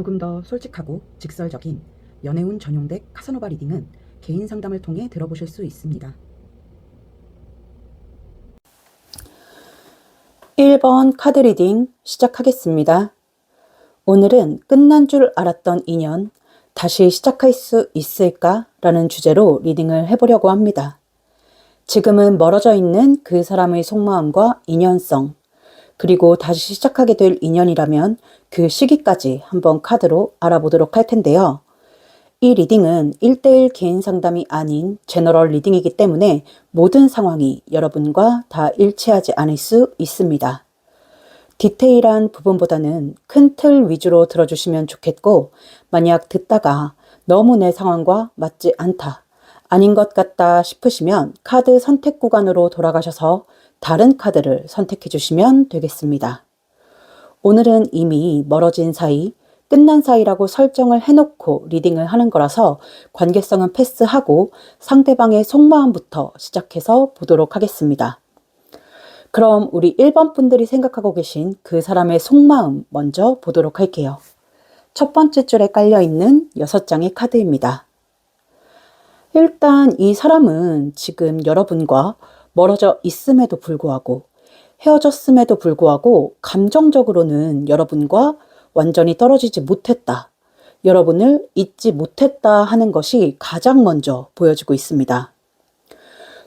조금 더 솔직하고 직설적인 연애운 전용덱 카사노바 리딩은 개인 상담을 통해 들어보실 수 있습니다. 1번 카드 리딩 시작하겠습니다. 오늘은 끝난 줄 알았던 인연, 다시 시작할 수 있을까? 라는 주제로 리딩을 해보려고 합니다. 지금은 멀어져 있는 그 사람의 속마음과 인연성, 그리고 다시 시작하게 될 인연이라면 그 시기까지 한번 카드로 알아보도록 할 텐데요. 이 리딩은 1대1 개인 상담이 아닌 제너럴 리딩이기 때문에 모든 상황이 여러분과 다 일치하지 않을 수 있습니다. 디테일한 부분보다는 큰 틀 위주로 들어주시면 좋겠고, 만약 듣다가 너무 내 상황과 맞지 않다, 아닌 것 같다 싶으시면 카드 선택 구간으로 돌아가셔서 다른 카드를 선택해 주시면 되겠습니다. 오늘은 이미 멀어진 사이, 끝난 사이라고 설정을 해놓고 리딩을 하는 거라서 관계성은 패스하고 상대방의 속마음부터 시작해서 보도록 하겠습니다. 그럼 우리 1번 분들이 생각하고 계신 그 사람의 속마음 먼저 보도록 할게요. 첫 번째 줄에 깔려있는 6장의 카드입니다. 일단 이 사람은 지금 여러분과 멀어져 있음에도 불구하고 헤어졌음에도 불구하고 감정적으로는 여러분과 완전히 떨어지지 못했다, 여러분을 잊지 못했다 하는 것이 가장 먼저 보여지고 있습니다.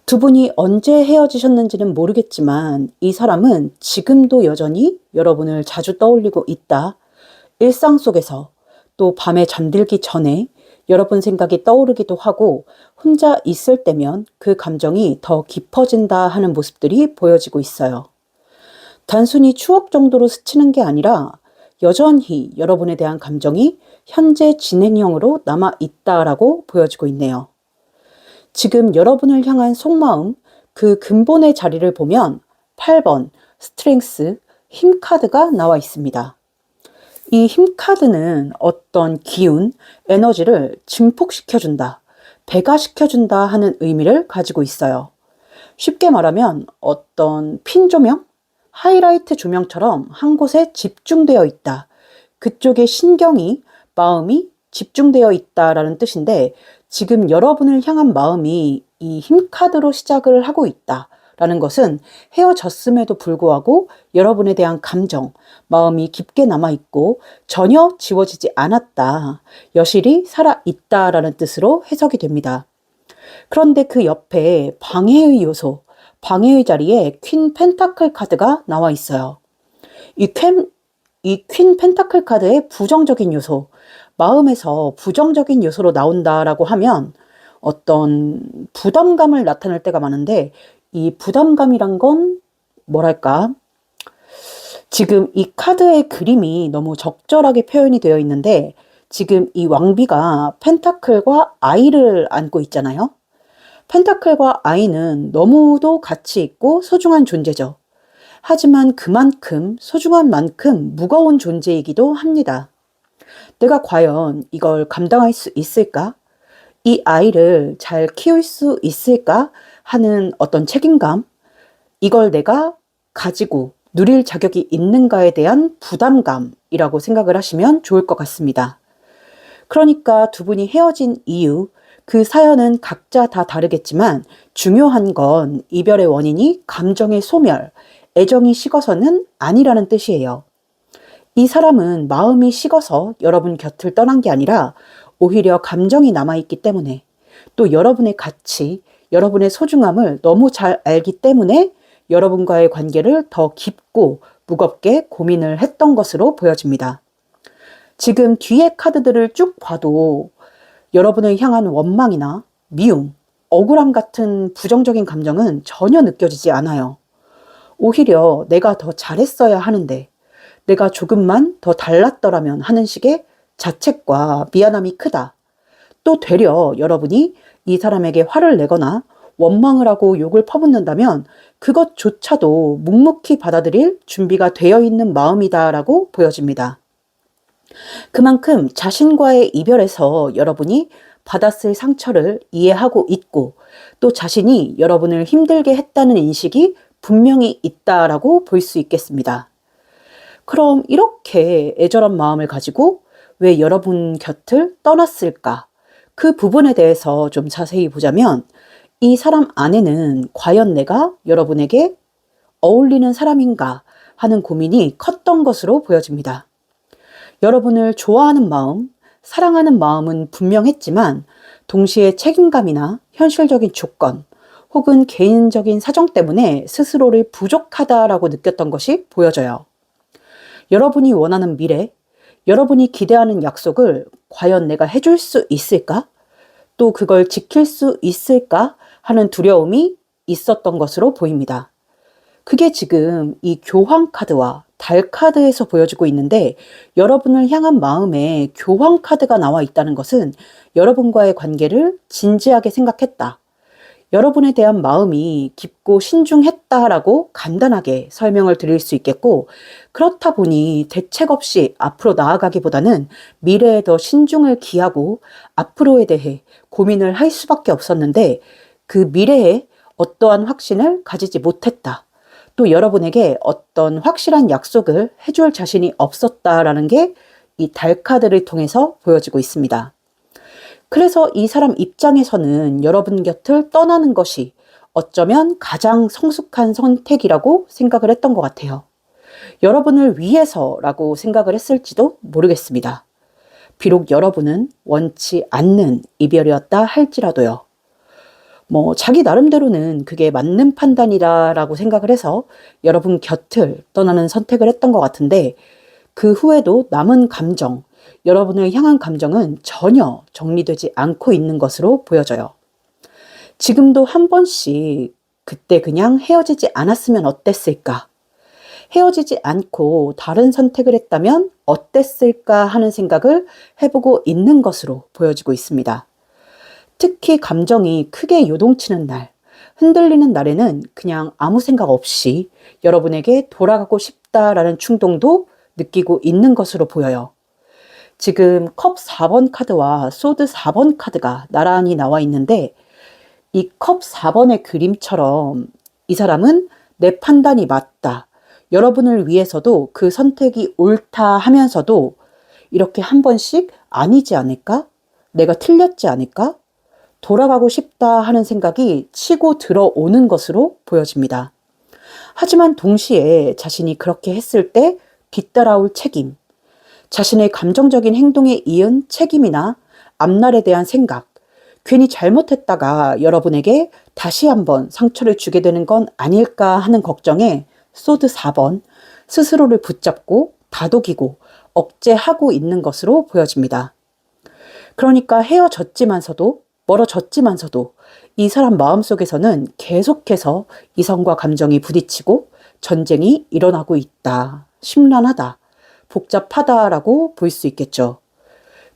두 분이 언제 헤어지셨는지는 모르겠지만 이 사람은 지금도 여전히 여러분을 자주 떠올리고 있다. 일상 속에서 또 밤에 잠들기 전에 여러분 생각이 떠오르기도 하고 혼자 있을 때면 그 감정이 더 깊어진다 하는 모습들이 보여지고 있어요. 단순히 추억 정도로 스치는 게 아니라 여전히 여러분에 대한 감정이 현재 진행형으로 남아있다라고 보여지고 있네요. 지금 여러분을 향한 속마음, 그 근본의 자리를 보면 8번 스트렝스, 힘 카드가 나와 있습니다. 이 힘 카드는 어떤 기운, 에너지를 증폭시켜준다, 배가시켜준다 하는 의미를 가지고 있어요. 쉽게 말하면 어떤 핀 조명, 하이라이트 조명처럼 한 곳에 집중되어 있다, 그쪽에 신경이, 마음이 집중되어 있다라는 뜻인데, 지금 여러분을 향한 마음이 이 힘 카드로 시작을 하고 있다라는 것은 헤어졌음에도 불구하고 여러분에 대한 감정, 마음이 깊게 남아있고 전혀 지워지지 않았다, 여실히 살아있다라는 뜻으로 해석이 됩니다. 그런데 그 옆에 방해의 요소, 방해의 자리에 퀸 펜타클 카드가 나와 있어요. 이 퀸 펜타클 카드의 부정적인 요소, 마음에서 부정적인 요소로 나온다라고 하면 어떤 부담감을 나타낼 때가 많은데, 이 부담감이란 건 뭐랄까, 지금 이 카드의 그림이 너무 적절하게 표현이 되어 있는데, 지금 이 왕비가 펜타클과 아이를 안고 있잖아요. 펜타클과 아이는 너무도 가치 있고 소중한 존재죠. 하지만 그만큼 소중한 만큼 무거운 존재이기도 합니다. 내가 과연 이걸 감당할 수 있을까? 이 아이를 잘 키울 수 있을까? 하는 어떤 책임감, 이걸 내가 가지고 누릴 자격이 있는가에 대한 부담감이라고 생각을 하시면 좋을 것 같습니다. 그러니까 두 분이 헤어진 이유, 그 사연은 각자 다 다르겠지만 중요한 건 이별의 원인이 감정의 소멸, 애정이 식어서는 아니라는 뜻이에요. 이 사람은 마음이 식어서 여러분 곁을 떠난 게 아니라 오히려 감정이 남아있기 때문에, 또 여러분의 가치, 여러분의 소중함을 너무 잘 알기 때문에 여러분과의 관계를 더 깊고 무겁게 고민을 했던 것으로 보여집니다. 지금 뒤에 카드들을 쭉 봐도 여러분을 향한 원망이나 미움, 억울함 같은 부정적인 감정은 전혀 느껴지지 않아요. 오히려 내가 더 잘했어야 하는데, 내가 조금만 더 달랐더라면 하는 식의 자책과 미안함이 크다. 또 되려 여러분이 이 사람에게 화를 내거나 원망을 하고 욕을 퍼붓는다면 그것조차도 묵묵히 받아들일 준비가 되어 있는 마음이다라고 보여집니다. 그만큼 자신과의 이별에서 여러분이 받았을 상처를 이해하고 있고, 또 자신이 여러분을 힘들게 했다는 인식이 분명히 있다라고 볼 수 있겠습니다. 그럼 이렇게 애절한 마음을 가지고 왜 여러분 곁을 떠났을까? 그 부분에 대해서 좀 자세히 보자면 이 사람 안에는 과연 내가 여러분에게 어울리는 사람인가 하는 고민이 컸던 것으로 보여집니다. 여러분을 좋아하는 마음, 사랑하는 마음은 분명했지만 동시에 책임감이나 현실적인 조건 혹은 개인적인 사정 때문에 스스로를 부족하다라고 느꼈던 것이 보여져요. 여러분이 원하는 미래, 여러분이 기대하는 약속을 과연 내가 해줄 수 있을까? 또 그걸 지킬 수 있을까? 하는 두려움이 있었던 것으로 보입니다. 그게 지금 이 교황 카드와 달 카드에서 보여지고 있는데 여러분을 향한 마음에 교황 카드가 나와 있다는 것은 여러분과의 관계를 진지하게 생각했다. 여러분에 대한 마음이 깊고 신중했다라고 간단하게 설명을 드릴 수 있겠고, 그렇다 보니 대책 없이 앞으로 나아가기보다는 미래에 더 신중을 기하고 앞으로에 대해 고민을 할 수밖에 없었는데 그 미래에 어떠한 확신을 가지지 못했다. 또 여러분에게 어떤 확실한 약속을 해줄 자신이 없었다라는 게 이 달 카드를 통해서 보여지고 있습니다. 그래서 이 사람 입장에서는 여러분 곁을 떠나는 것이 어쩌면 가장 성숙한 선택이라고 생각을 했던 것 같아요. 여러분을 위해서라고 생각을 했을지도 모르겠습니다. 비록 여러분은 원치 않는 이별이었다 할지라도요. 자기 나름대로는 그게 맞는 판단이라고 생각을 해서 여러분 곁을 떠나는 선택을 했던 것 같은데 그 후에도 남은 감정, 여러분을 향한 감정은 전혀 정리되지 않고 있는 것으로 보여져요. 지금도 한 번씩 그때 그냥 헤어지지 않았으면 어땠을까? 헤어지지 않고 다른 선택을 했다면 어땠을까 하는 생각을 해보고 있는 것으로 보여지고 있습니다. 특히 감정이 크게 요동치는 날, 흔들리는 날에는 그냥 아무 생각 없이 여러분에게 돌아가고 싶다라는 충동도 느끼고 있는 것으로 보여요. 지금 컵 4번 카드와 소드 4번 카드가 나란히 나와 있는데 이 컵 4번의 그림처럼 이 사람은 내 판단이 맞다. 여러분을 위해서도 그 선택이 옳다 하면서도 이렇게 한 번씩 아니지 않을까? 내가 틀렸지 않을까? 돌아가고 싶다 하는 생각이 치고 들어오는 것으로 보여집니다. 하지만 동시에 자신이 그렇게 했을 때 뒤따라올 책임, 자신의 감정적인 행동에 이은 책임이나 앞날에 대한 생각, 괜히 잘못했다가 여러분에게 다시 한번 상처를 주게 되는 건 아닐까 하는 걱정에 소드 4번, 스스로를 붙잡고 다독이고 억제하고 있는 것으로 보여집니다. 그러니까 헤어졌지만서도 멀어졌지만서도 이 사람 마음속에서는 계속해서 이성과 감정이 부딪히고 전쟁이 일어나고 있다. 심란하다. 복잡하다라고 볼 수 있겠죠.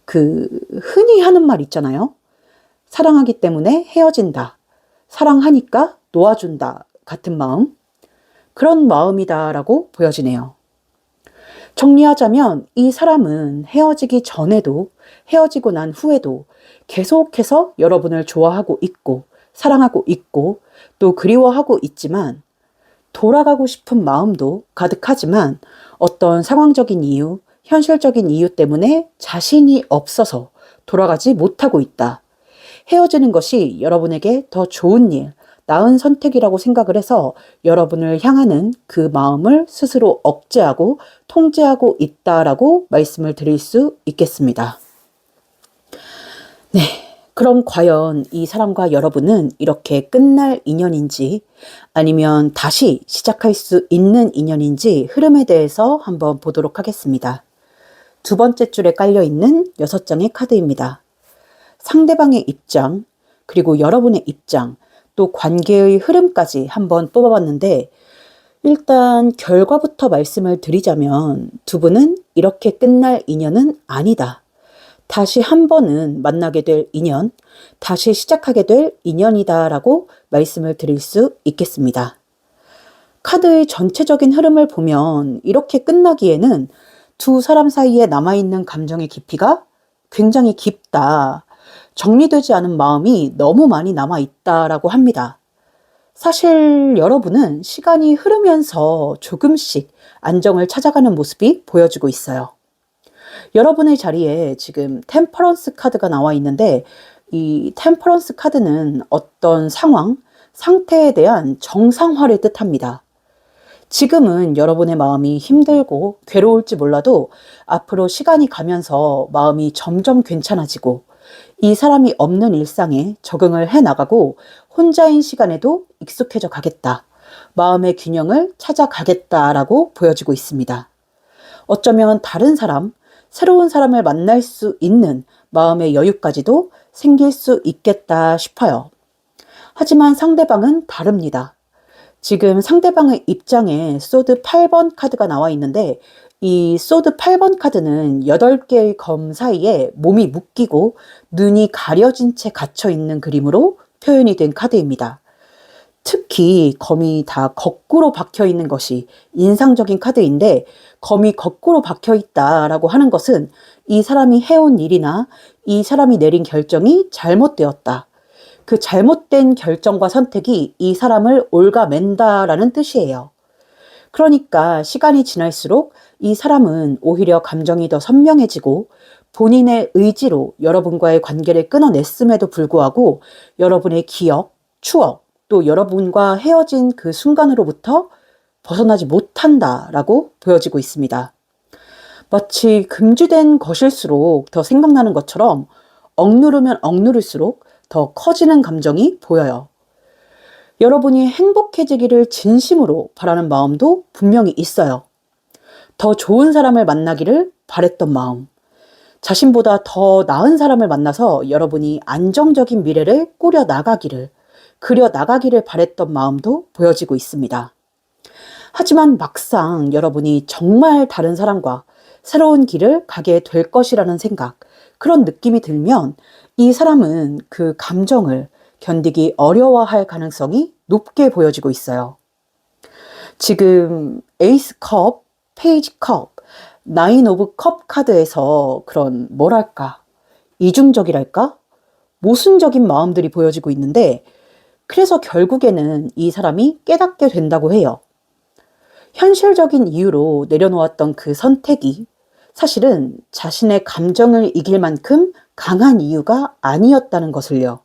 흔히 하는 말 있잖아요. 사랑하기 때문에 헤어진다. 사랑하니까 놓아준다. 같은 마음. 그런 마음이다라고 보여지네요. 정리하자면 이 사람은 헤어지기 전에도 헤어지고 난 후에도 계속해서 여러분을 좋아하고 있고 사랑하고 있고 또 그리워하고 있지만 돌아가고 싶은 마음도 가득하지만 어떤 상황적인 이유, 현실적인 이유 때문에 자신이 없어서 돌아가지 못하고 있다. 헤어지는 것이 여러분에게 더 좋은 일, 나은 선택이라고 생각을 해서 여러분을 향하는 그 마음을 스스로 억제하고 통제하고 있다라고 말씀을 드릴 수 있겠습니다. 네. 그럼 과연 이 사람과 여러분은 이렇게 끝날 인연인지 아니면 다시 시작할 수 있는 인연인지 흐름에 대해서 한번 보도록 하겠습니다. 두 번째 줄에 깔려 있는 6장의 카드입니다. 상대방의 입장, 그리고 여러분의 입장, 또 관계의 흐름까지 한번 뽑아봤는데 일단 결과부터 말씀을 드리자면 두 분은 이렇게 끝날 인연은 아니다. 다시 한 번은 만나게 될 인연, 다시 시작하게 될 인연이다라고 말씀을 드릴 수 있겠습니다. 카드의 전체적인 흐름을 보면 이렇게 끝나기에는 두 사람 사이에 남아있는 감정의 깊이가 굉장히 깊다. 정리되지 않은 마음이 너무 많이 남아있다라고 합니다. 사실 여러분은 시간이 흐르면서 조금씩 안정을 찾아가는 모습이 보여지고 있어요. 여러분의 자리에 지금 템퍼런스 카드가 나와 있는데 이 템퍼런스 카드는 어떤 상황, 상태에 대한 정상화를 뜻합니다. 지금은 여러분의 마음이 힘들고 괴로울지 몰라도 앞으로 시간이 가면서 마음이 점점 괜찮아지고 이 사람이 없는 일상에 적응을 해 나가고 혼자인 시간에도 익숙해져 가겠다. 마음의 균형을 찾아가겠다라고 보여지고 있습니다. 어쩌면 다른 사람, 새로운 사람을 만날 수 있는 마음의 여유까지도 생길 수 있겠다 싶어요. 하지만 상대방은 다릅니다. 지금 상대방의 입장에 소드 8번 카드가 나와 있는데 이 소드 8번 카드는 8개의 검 사이에 몸이 묶이고 눈이 가려진 채 갇혀 있는 그림으로 표현이 된 카드입니다. 특히 검이 다 거꾸로 박혀 있는 것이 인상적인 카드인데 검이 거꾸로 박혀 있다라고 하는 것은 이 사람이 해온 일이나 이 사람이 내린 결정이 잘못되었다. 그 잘못된 결정과 선택이 이 사람을 올가맨다라는 뜻이에요. 그러니까 시간이 지날수록 이 사람은 오히려 감정이 더 선명해지고 본인의 의지로 여러분과의 관계를 끊어냈음에도 불구하고 여러분의 기억, 추억, 또 여러분과 헤어진 그 순간으로부터 벗어나지 못한다라고 보여지고 있습니다. 마치 금지된 것일수록 더 생각나는 것처럼 억누르면 억누를수록 더 커지는 감정이 보여요. 여러분이 행복해지기를 진심으로 바라는 마음도 분명히 있어요. 더 좋은 사람을 만나기를 바랬던 마음, 자신보다 더 나은 사람을 만나서 여러분이 안정적인 미래를 꾸려 나가기를, 그려 나가기를 바랬던 마음도 보여지고 있습니다. 하지만 막상 여러분이 정말 다른 사람과 새로운 길을 가게 될 것이라는 생각, 그런 느낌이 들면 이 사람은 그 감정을 견디기 어려워할 가능성이 높게 보여지고 있어요. 지금 에이스 컵, 페이지 컵, 나인 오브 컵 카드에서 그런 뭐랄까, 이중적이랄까? 모순적인 마음들이 보여지고 있는데 그래서 결국에는 이 사람이 깨닫게 된다고 해요. 현실적인 이유로 내려놓았던 그 선택이 사실은 자신의 감정을 이길 만큼 강한 이유가 아니었다는 것을요.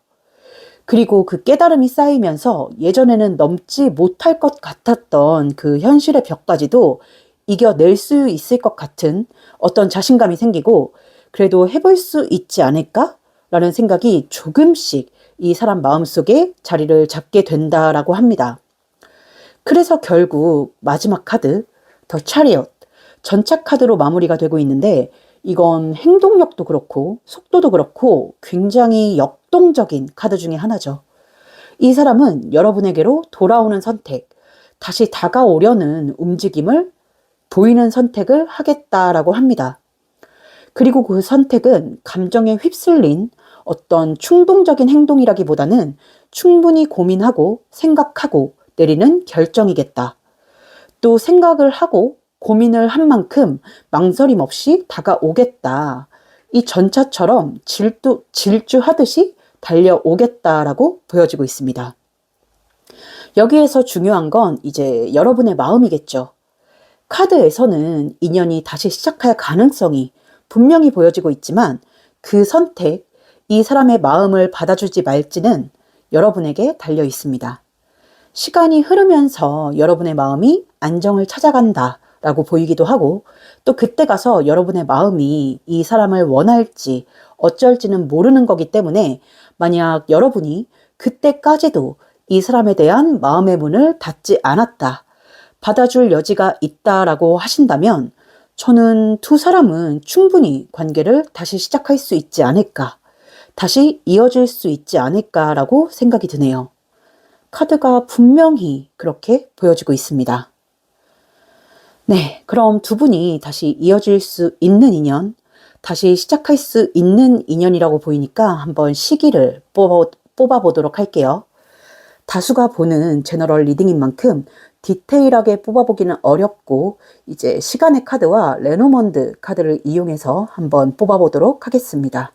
그리고 그 깨달음이 쌓이면서 예전에는 넘지 못할 것 같았던 그 현실의 벽까지도 이겨낼 수 있을 것 같은 어떤 자신감이 생기고 그래도 해볼 수 있지 않을까? 라는 생각이 조금씩 이 사람 마음속에 자리를 잡게 된다라고 합니다. 그래서 결국 마지막 카드, 더 차리엇, 전차 카드로 마무리가 되고 있는데 이건 행동력도 그렇고 속도도 그렇고 굉장히 역동적인 카드 중에 하나죠. 이 사람은 여러분에게로 돌아오는 선택, 다시 다가오려는 움직임을 보이는 선택을 하겠다라고 합니다. 그리고 그 선택은 감정에 휩쓸린 어떤 충동적인 행동이라기보다는 충분히 고민하고 생각하고 내리는 결정이겠다. 또 생각을 하고 고민을 한 만큼 망설임 없이 다가오겠다. 이 전차처럼 질주하듯이 달려오겠다라고 보여지고 있습니다. 여기에서 중요한 건 이제 여러분의 마음이겠죠. 카드에서는 인연이 다시 시작할 가능성이 분명히 보여지고 있지만 그 선택, 이 사람의 마음을 받아주지 말지는 여러분에게 달려 있습니다. 시간이 흐르면서 여러분의 마음이 안정을 찾아간다 라고 보이기도 하고 또 그때 가서 여러분의 마음이 이 사람을 원할지 어쩔지는 모르는 거기 때문에 만약 여러분이 그때까지도 이 사람에 대한 마음의 문을 닫지 않았다, 받아줄 여지가 있다라고 하신다면 저는 두 사람은 충분히 관계를 다시 시작할 수 있지 않을까, 다시 이어질 수 있지 않을까라고 생각이 드네요. 카드가 분명히 그렇게 보여지고 있습니다. 네, 그럼 두 분이 다시 이어질 수 있는 인연, 다시 시작할 수 있는 인연이라고 보이니까 한번 시기를 뽑아보도록 할게요. 다수가 보는 제너럴 리딩인 만큼 디테일하게 뽑아보기는 어렵고 이제 시간의 카드와 레노먼드 카드를 이용해서 한번 뽑아보도록 하겠습니다.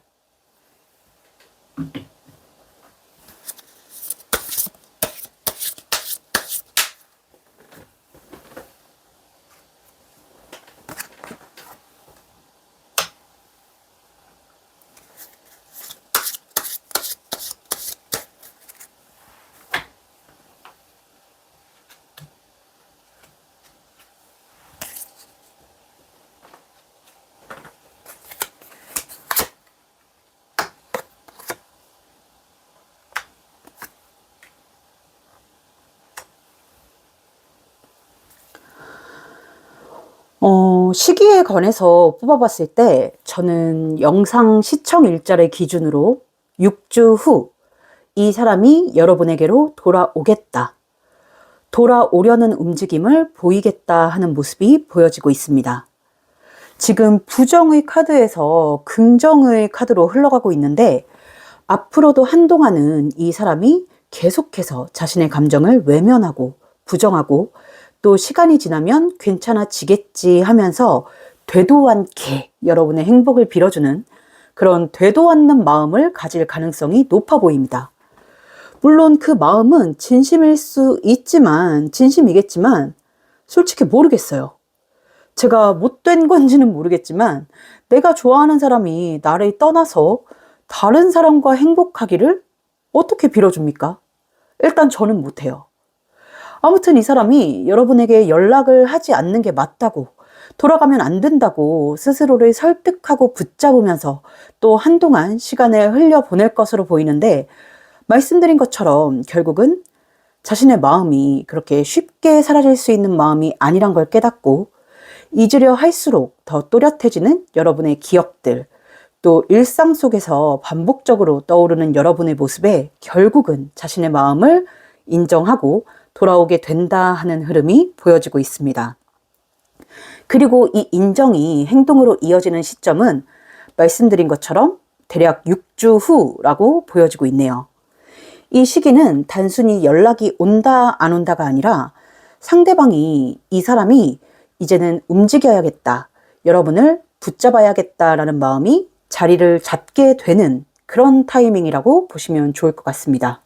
시기에 관해서 뽑아봤을 때 저는 영상 시청 일자를 기준으로 6주 후 이 사람이 여러분에게로 돌아오겠다, 돌아오려는 움직임을 보이겠다 하는 모습이 보여지고 있습니다. 지금 부정의 카드에서 긍정의 카드로 흘러가고 있는데 앞으로도 한동안은 이 사람이 계속해서 자신의 감정을 외면하고 부정하고 또 시간이 지나면 괜찮아지겠지 하면서 되도 않게 여러분의 행복을 빌어주는 그런 되도 않는 마음을 가질 가능성이 높아 보입니다. 물론 그 마음은 진심이겠지만 솔직히 모르겠어요. 제가 못된 건지는 모르겠지만 내가 좋아하는 사람이 나를 떠나서 다른 사람과 행복하기를 어떻게 빌어줍니까? 일단 저는 못해요. 아무튼 이 사람이 여러분에게 연락을 하지 않는 게 맞다고, 돌아가면 안 된다고 스스로를 설득하고 붙잡으면서 또 한동안 시간을 흘려보낼 것으로 보이는데, 말씀드린 것처럼 결국은 자신의 마음이 그렇게 쉽게 사라질 수 있는 마음이 아니란 걸 깨닫고 잊으려 할수록 더 또렷해지는 여러분의 기억들, 또 일상 속에서 반복적으로 떠오르는 여러분의 모습에 결국은 자신의 마음을 인정하고 돌아오게 된다 하는 흐름이 보여지고 있습니다. 그리고 이 인정이 행동으로 이어지는 시점은 말씀드린 것처럼 대략 6주 후라고 보여지고 있네요. 이 시기는 단순히 연락이 온다 안 온다가 아니라 상대방이, 이 사람이 이제는 움직여야겠다, 여러분을 붙잡아야겠다라는 마음이 자리를 잡게 되는 그런 타이밍이라고 보시면 좋을 것 같습니다.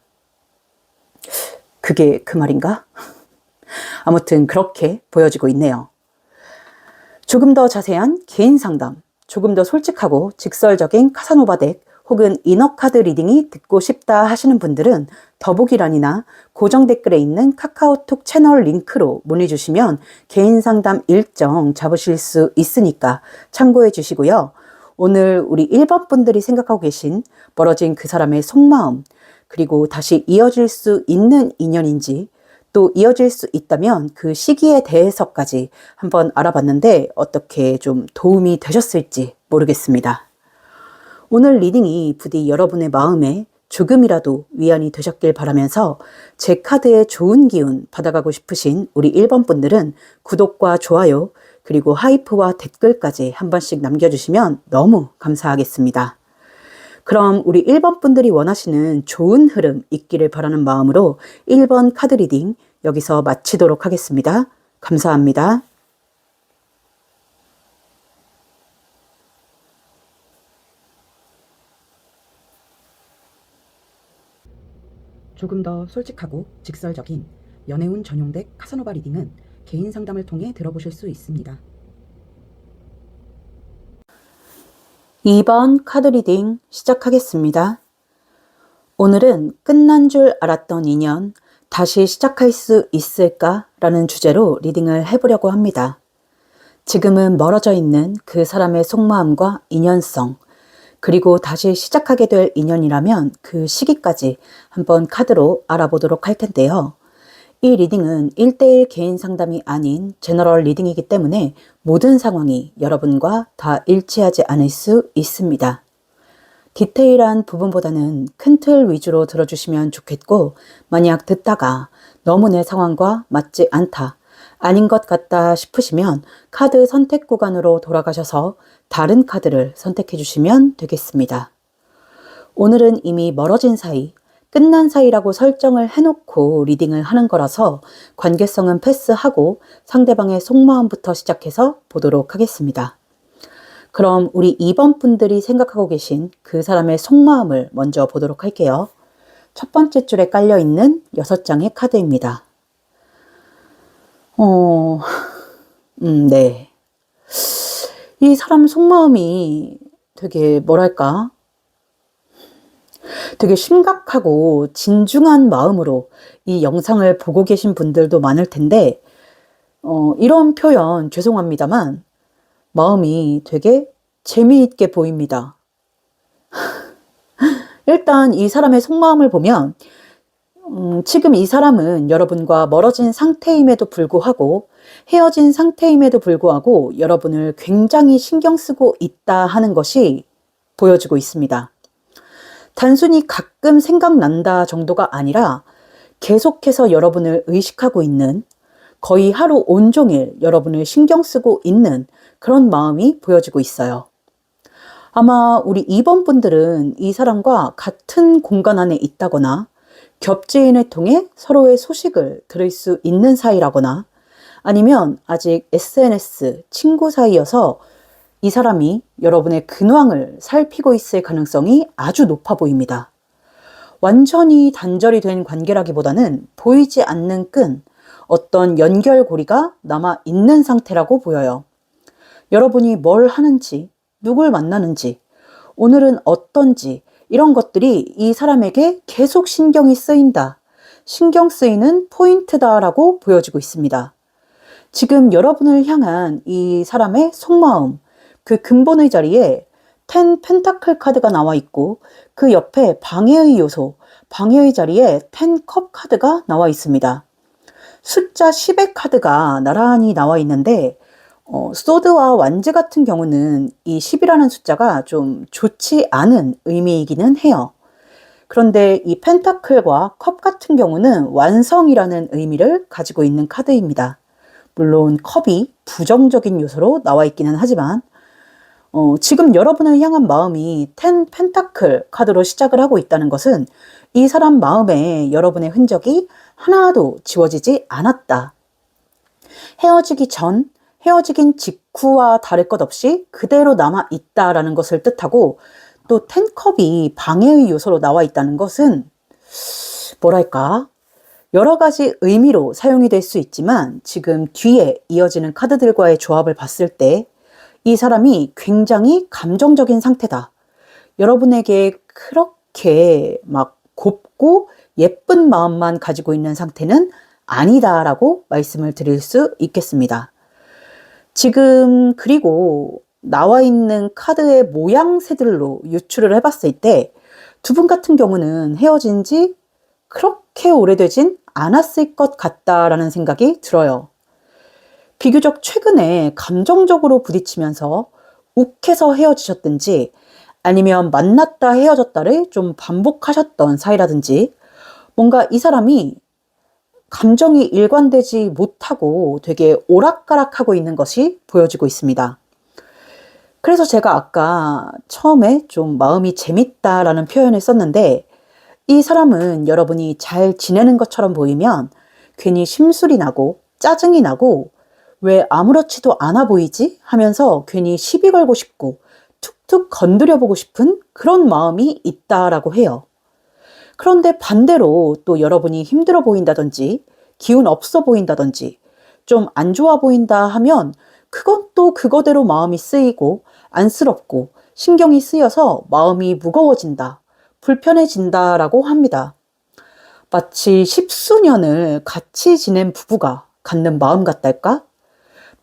그게 그 말인가? 아무튼 그렇게 보여지고 있네요. 조금 더 자세한 개인 상담, 조금 더 솔직하고 직설적인 카사노바 덱 혹은 이너카드 리딩이 듣고 싶다 하시는 분들은 더보기란이나 고정 댓글에 있는 카카오톡 채널 링크로 문의 주시면 개인 상담 일정 잡으실 수 있으니까 참고해 주시고요. 오늘 우리 1번 분들이 생각하고 계신 멀어진 그 사람의 속마음, 그리고 다시 이어질 수 있는 인연인지, 또 이어질 수 있다면 그 시기에 대해서까지 한번 알아봤는데 어떻게 좀 도움이 되셨을지 모르겠습니다. 오늘 리딩이 부디 여러분의 마음에 조금이라도 위안이 되셨길 바라면서 제 카드의 좋은 기운 받아가고 싶으신 우리 1번 분들은 구독과 좋아요, 그리고 하이프와 댓글까지 한 번씩 남겨주시면 너무 감사하겠습니다. 그럼 우리 1번 분들이 원하시는 좋은 흐름 있기를 바라는 마음으로 1번 카드 리딩 여기서 마치도록 하겠습니다. 감사합니다. 조금 더 솔직하고 직설적인 연애운 전용 덱 카사노바 리딩은 개인 상담을 통해 들어보실 수 있습니다. 2번 카드 리딩 시작하겠습니다. 오늘은 끝난 줄 알았던 인연, 다시 시작할 수 있을까? 라는 주제로 리딩을 해보려고 합니다. 지금은 멀어져 있는 그 사람의 속마음과 인연성, 그리고 다시 시작하게 될 인연이라면 그 시기까지 한번 카드로 알아보도록 할 텐데요. 이 리딩은 1대1 개인 상담이 아닌 제너럴 리딩이기 때문에 모든 상황이 여러분과 다 일치하지 않을 수 있습니다. 디테일한 부분보다는 큰 틀 위주로 들어주시면 좋겠고, 만약 듣다가 너무 내 상황과 맞지 않다, 아닌 것 같다 싶으시면 카드 선택 구간으로 돌아가셔서 다른 카드를 선택해 주시면 되겠습니다. 오늘은 이미 멀어진 사이, 끝난 사이라고 설정을 해놓고 리딩을 하는 거라서 관계성은 패스하고 상대방의 속마음부터 시작해서 보도록 하겠습니다. 그럼 우리 2번 분들이 생각하고 계신 그 사람의 속마음을 먼저 보도록 할게요. 첫 번째 줄에 깔려있는 6장의 카드입니다. 네. 이 사람 속마음이 되게 뭐랄까? 되게 심각하고 진중한 마음으로 이 영상을 보고 계신 분들도 많을 텐데, 이런 표현 죄송합니다만 마음이 되게 재미있게 보입니다. 일단 이 사람의 속마음을 보면 지금 이 사람은 여러분과 멀어진 상태임에도 불구하고 헤어진 상태임에도 불구하고 여러분을 굉장히 신경 쓰고 있다 하는 것이 보여지고 있습니다. 단순히 가끔 생각난다 정도가 아니라 계속해서 여러분을 의식하고 있는, 거의 하루 온종일 여러분을 신경 쓰고 있는 그런 마음이 보여지고 있어요. 아마 우리 2번 분들은 이 사람과 같은 공간 안에 있다거나 겹지인을 통해 서로의 소식을 들을 수 있는 사이라거나 아니면 아직 SNS 친구 사이여서 이 사람이 여러분의 근황을 살피고 있을 가능성이 아주 높아 보입니다. 완전히 단절이 된 관계라기보다는 보이지 않는 끈, 어떤 연결고리가 남아 있는 상태라고 보여요. 여러분이 뭘 하는지, 누굴 만나는지, 오늘은 어떤지 이런 것들이 이 사람에게 계속 신경이 쓰인다, 신경 쓰이는 포인트다라고 보여지고 있습니다. 지금 여러분을 향한 이 사람의 속마음, 그 근본의 자리에 10 펜타클 카드가 나와 있고 그 옆에 방해의 요소, 방해의 자리에 10 컵 카드가 나와 있습니다. 숫자 10의 카드가 나란히 나와 있는데 소드와 완즈 같은 경우는 이 10이라는 숫자가 좀 좋지 않은 의미이기는 해요. 그런데 이 펜타클과 컵 같은 경우는 완성이라는 의미를 가지고 있는 카드입니다. 물론 컵이 부정적인 요소로 나와 있기는 하지만 지금 여러분을 향한 마음이 10 펜타클 카드로 시작을 하고 있다는 것은 이 사람 마음에 여러분의 흔적이 하나도 지워지지 않았다. 헤어지기 전, 헤어지긴 직후와 다를 것 없이 그대로 남아 있다라는 것을 뜻하고, 또 10컵이 방해의 요소로 나와 있다는 것은 뭐랄까, 여러 가지 의미로 사용이 될 수 있지만 지금 뒤에 이어지는 카드들과의 조합을 봤을 때 이 사람이 굉장히 감정적인 상태다. 여러분에게 그렇게 막 곱고 예쁜 마음만 가지고 있는 상태는 아니다라고 말씀을 드릴 수 있겠습니다. 지금 그리고 나와 있는 카드의 모양새들로 유추를 해봤을 때 두 분 같은 경우는 헤어진 지 그렇게 오래되진 않았을 것 같다라는 생각이 들어요. 비교적 최근에 감정적으로 부딪히면서 욱해서 헤어지셨든지 아니면 만났다 헤어졌다를 좀 반복하셨던 사이라든지, 뭔가 이 사람이 감정이 일관되지 못하고 되게 오락가락하고 있는 것이 보여지고 있습니다. 그래서 제가 아까 처음에 좀 마음이 재밌다라는 표현을 썼는데, 이 사람은 여러분이 잘 지내는 것처럼 보이면 괜히 심술이 나고 짜증이 나고 왜 아무렇지도 않아 보이지? 하면서 괜히 시비 걸고 싶고 툭툭 건드려 보고 싶은 그런 마음이 있다라고 해요. 그런데 반대로 또 여러분이 힘들어 보인다든지 기운 없어 보인다든지 좀 안 좋아 보인다 하면 그건 또 그거대로 마음이 쓰이고 안쓰럽고 신경이 쓰여서 마음이 무거워진다, 불편해진다라고 합니다. 마치 십수년을 같이 지낸 부부가 갖는 마음 같달까?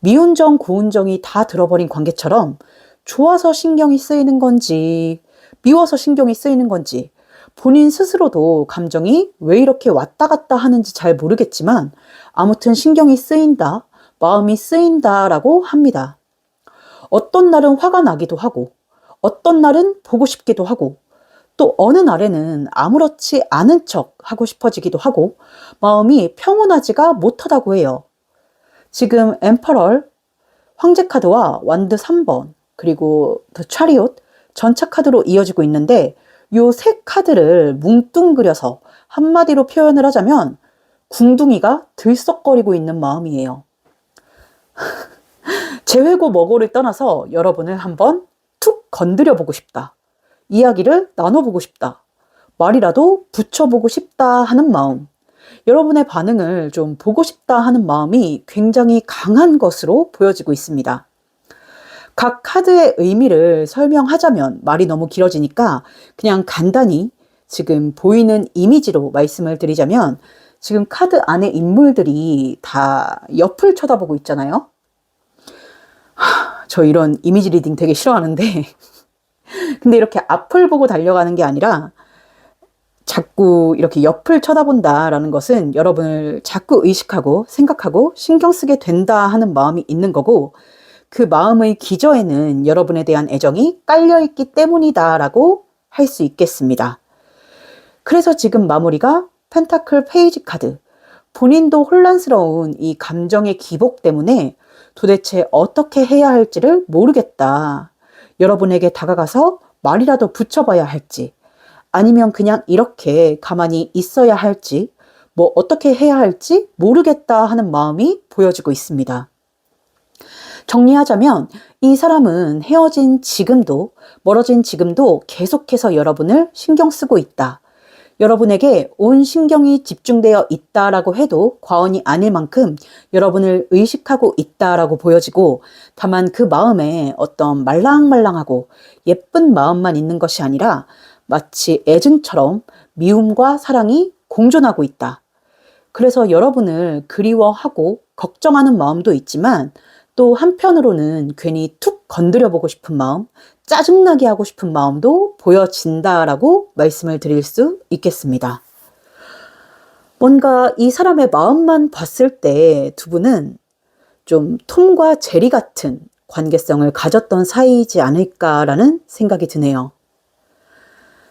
미운정, 고운정이 다 들어버린 관계처럼 좋아서 신경이 쓰이는 건지 미워서 신경이 쓰이는 건지 본인 스스로도 감정이 왜 이렇게 왔다 갔다 하는지 잘 모르겠지만 아무튼 신경이 쓰인다, 마음이 쓰인다라고 합니다. 어떤 날은 화가 나기도 하고 어떤 날은 보고 싶기도 하고 또 어느 날에는 아무렇지 않은 척 하고 싶어지기도 하고 마음이 평온하지가 못하다고 해요. 지금 엠퍼럴, 황제 카드와 완드 3번, 그리고 더 차리옷, 전차 카드로 이어지고 있는데 요 세 카드를 뭉뚱그려서 한마디로 표현을 하자면 궁둥이가 들썩거리고 있는 마음이에요. 재회고 뭐고를 떠나서 여러분을 한번 툭 건드려 보고 싶다. 이야기를 나눠보고 싶다. 말이라도 붙여보고 싶다 하는 마음. 여러분의 반응을 좀 보고 싶다 하는 마음이 굉장히 강한 것으로 보여지고 있습니다. 각 카드의 의미를 설명하자면 말이 너무 길어지니까 그냥 간단히 지금 보이는 이미지로 말씀을 드리자면, 지금 카드 안에 인물들이 다 옆을 쳐다보고 있잖아요. 저 이런 이미지 리딩 되게 싫어하는데 근데 이렇게 앞을 보고 달려가는 게 아니라 자꾸 이렇게 옆을 쳐다본다라는 것은 여러분을 자꾸 의식하고 생각하고 신경 쓰게 된다 하는 마음이 있는 거고, 그 마음의 기저에는 여러분에 대한 애정이 깔려있기 때문이다라고 할 수 있겠습니다. 그래서 지금 마무리가 펜타클 페이지 카드. 본인도 혼란스러운 이 감정의 기복 때문에 도대체 어떻게 해야 할지를 모르겠다. 여러분에게 다가가서 말이라도 붙여봐야 할지, 아니면 그냥 이렇게 가만히 있어야 할지, 뭐 어떻게 해야 할지 모르겠다 하는 마음이 보여지고 있습니다. 정리하자면 이 사람은 헤어진 지금도, 멀어진 지금도 계속해서 여러분을 신경 쓰고 있다. 여러분에게 온 신경이 집중되어 있다라고 해도 과언이 아닐 만큼 여러분을 의식하고 있다라고 보여지고, 다만 그 마음에 어떤 말랑말랑하고 예쁜 마음만 있는 것이 아니라 마치 애증처럼 미움과 사랑이 공존하고 있다. 그래서 여러분을 그리워하고 걱정하는 마음도 있지만, 또 한편으로는 괜히 툭 건드려 보고 싶은 마음, 짜증나게 하고 싶은 마음도 보여진다라고 말씀을 드릴 수 있겠습니다. 뭔가 이 사람의 마음만 봤을 때 두 분은 좀 톰과 제리 같은 관계성을 가졌던 사이이지 않을까라는 생각이 드네요.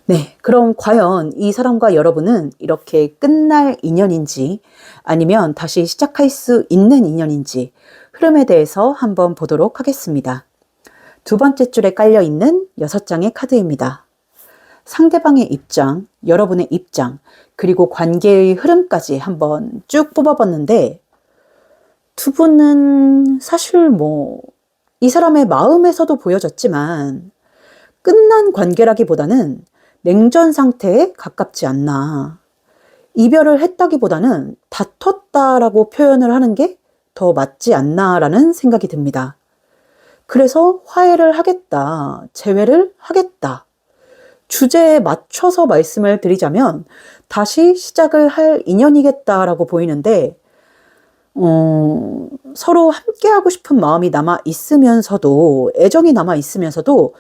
네, 그럼 과연 이 사람과 여러분은 이렇게 끝날 인연인지 아니면 다시 시작할 수 있는 인연인지 흐름에 대해서 한번 보도록 하겠습니다. 두 번째 줄에 깔려 있는 6장의 카드입니다. 상대방의 입장, 여러분의 입장, 그리고 관계의 흐름까지 한번 쭉 뽑아봤는데, 두 분은 사실 이 사람의 마음에서도 보여졌지만 끝난 관계라기보다는 냉전 상태에 가깝지 않나. 이별을 했다기보다는 다퉜다라고 표현을 하는 게 더 맞지 않나라는 생각이 듭니다. 그래서 화해를 하겠다, 재회를 하겠다. 주제에 맞춰서 말씀을 드리자면 다시 시작을 할 인연이겠다라고 보이는데, 서로 함께하고 싶은 마음이 남아 있으면서도, 애정이 남아 있으면서도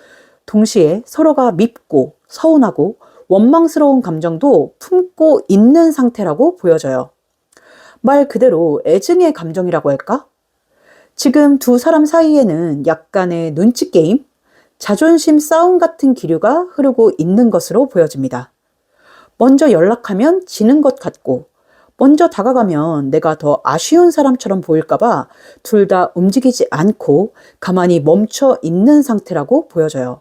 동시에 서로가 밉고 서운하고 원망스러운 감정도 품고 있는 상태라고 보여져요. 말 그대로 애증의 감정이라고 할까? 지금 두 사람 사이에는 약간의 눈치 게임, 자존심 싸움 같은 기류가 흐르고 있는 것으로 보여집니다. 먼저 연락하면 지는 것 같고, 먼저 다가가면 내가 더 아쉬운 사람처럼 보일까봐 둘 다 움직이지 않고 가만히 멈춰 있는 상태라고 보여져요.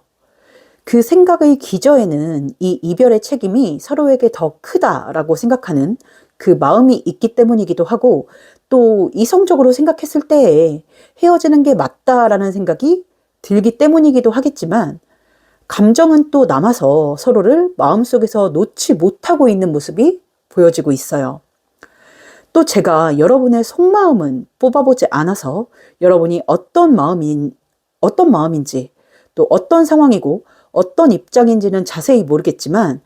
그 생각의 기저에는 이 이별의 책임이 서로에게 더 크다라고 생각하는 그 마음이 있기 때문이기도 하고, 또 이성적으로 생각했을 때에 헤어지는 게 맞다라는 생각이 들기 때문이기도 하겠지만, 감정은 또 남아서 서로를 마음속에서 놓지 못하고 있는 모습이 보여지고 있어요. 또 제가 여러분의 속마음은 뽑아보지 않아서 여러분이 어떤 마음인지, 또 어떤 상황이고 어떤 입장인지는 자세히 모르겠지만,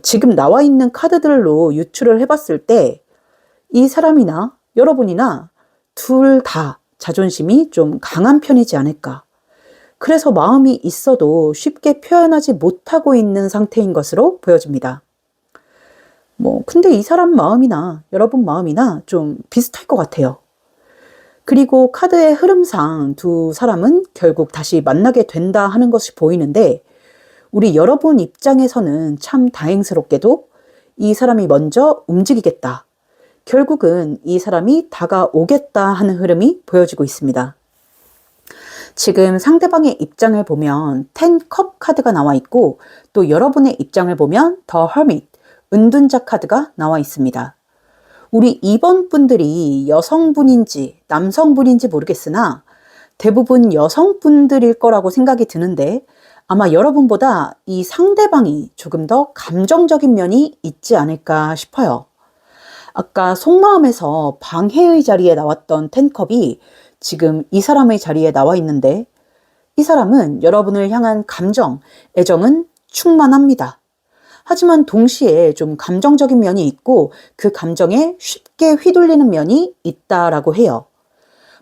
지금 나와 있는 카드들로 유추를 해봤을 때 이 사람이나 여러분이나 둘 다 자존심이 좀 강한 편이지 않을까. 그래서 마음이 있어도 쉽게 표현하지 못하고 있는 상태인 것으로 보여집니다. 근데 이 사람 마음이나 여러분 마음이나 좀 비슷할 것 같아요. 그리고 카드의 흐름상 두 사람은 결국 다시 만나게 된다 하는 것이 보이는데, 우리 여러분 입장에서는 참 다행스럽게도 이 사람이 먼저 움직이겠다. 결국은 이 사람이 다가오겠다 하는 흐름이 보여지고 있습니다. 지금 상대방의 입장을 보면 10컵 카드가 나와 있고, 또 여러분의 입장을 보면 The Hermit, 은둔자 카드가 나와 있습니다. 우리 2번 분들이 여성분인지 남성분인지 모르겠으나 대부분 여성분들일 거라고 생각이 드는데, 아마 여러분보다 이 상대방이 조금 더 감정적인 면이 있지 않을까 싶어요. 아까 속마음에서 방해의 자리에 나왔던 10컵이 지금 이 사람의 자리에 나와 있는데, 이 사람은 여러분을 향한 감정, 애정은 충만합니다. 하지만 동시에 좀 감정적인 면이 있고 그 감정에 쉽게 휘둘리는 면이 있다라고 해요.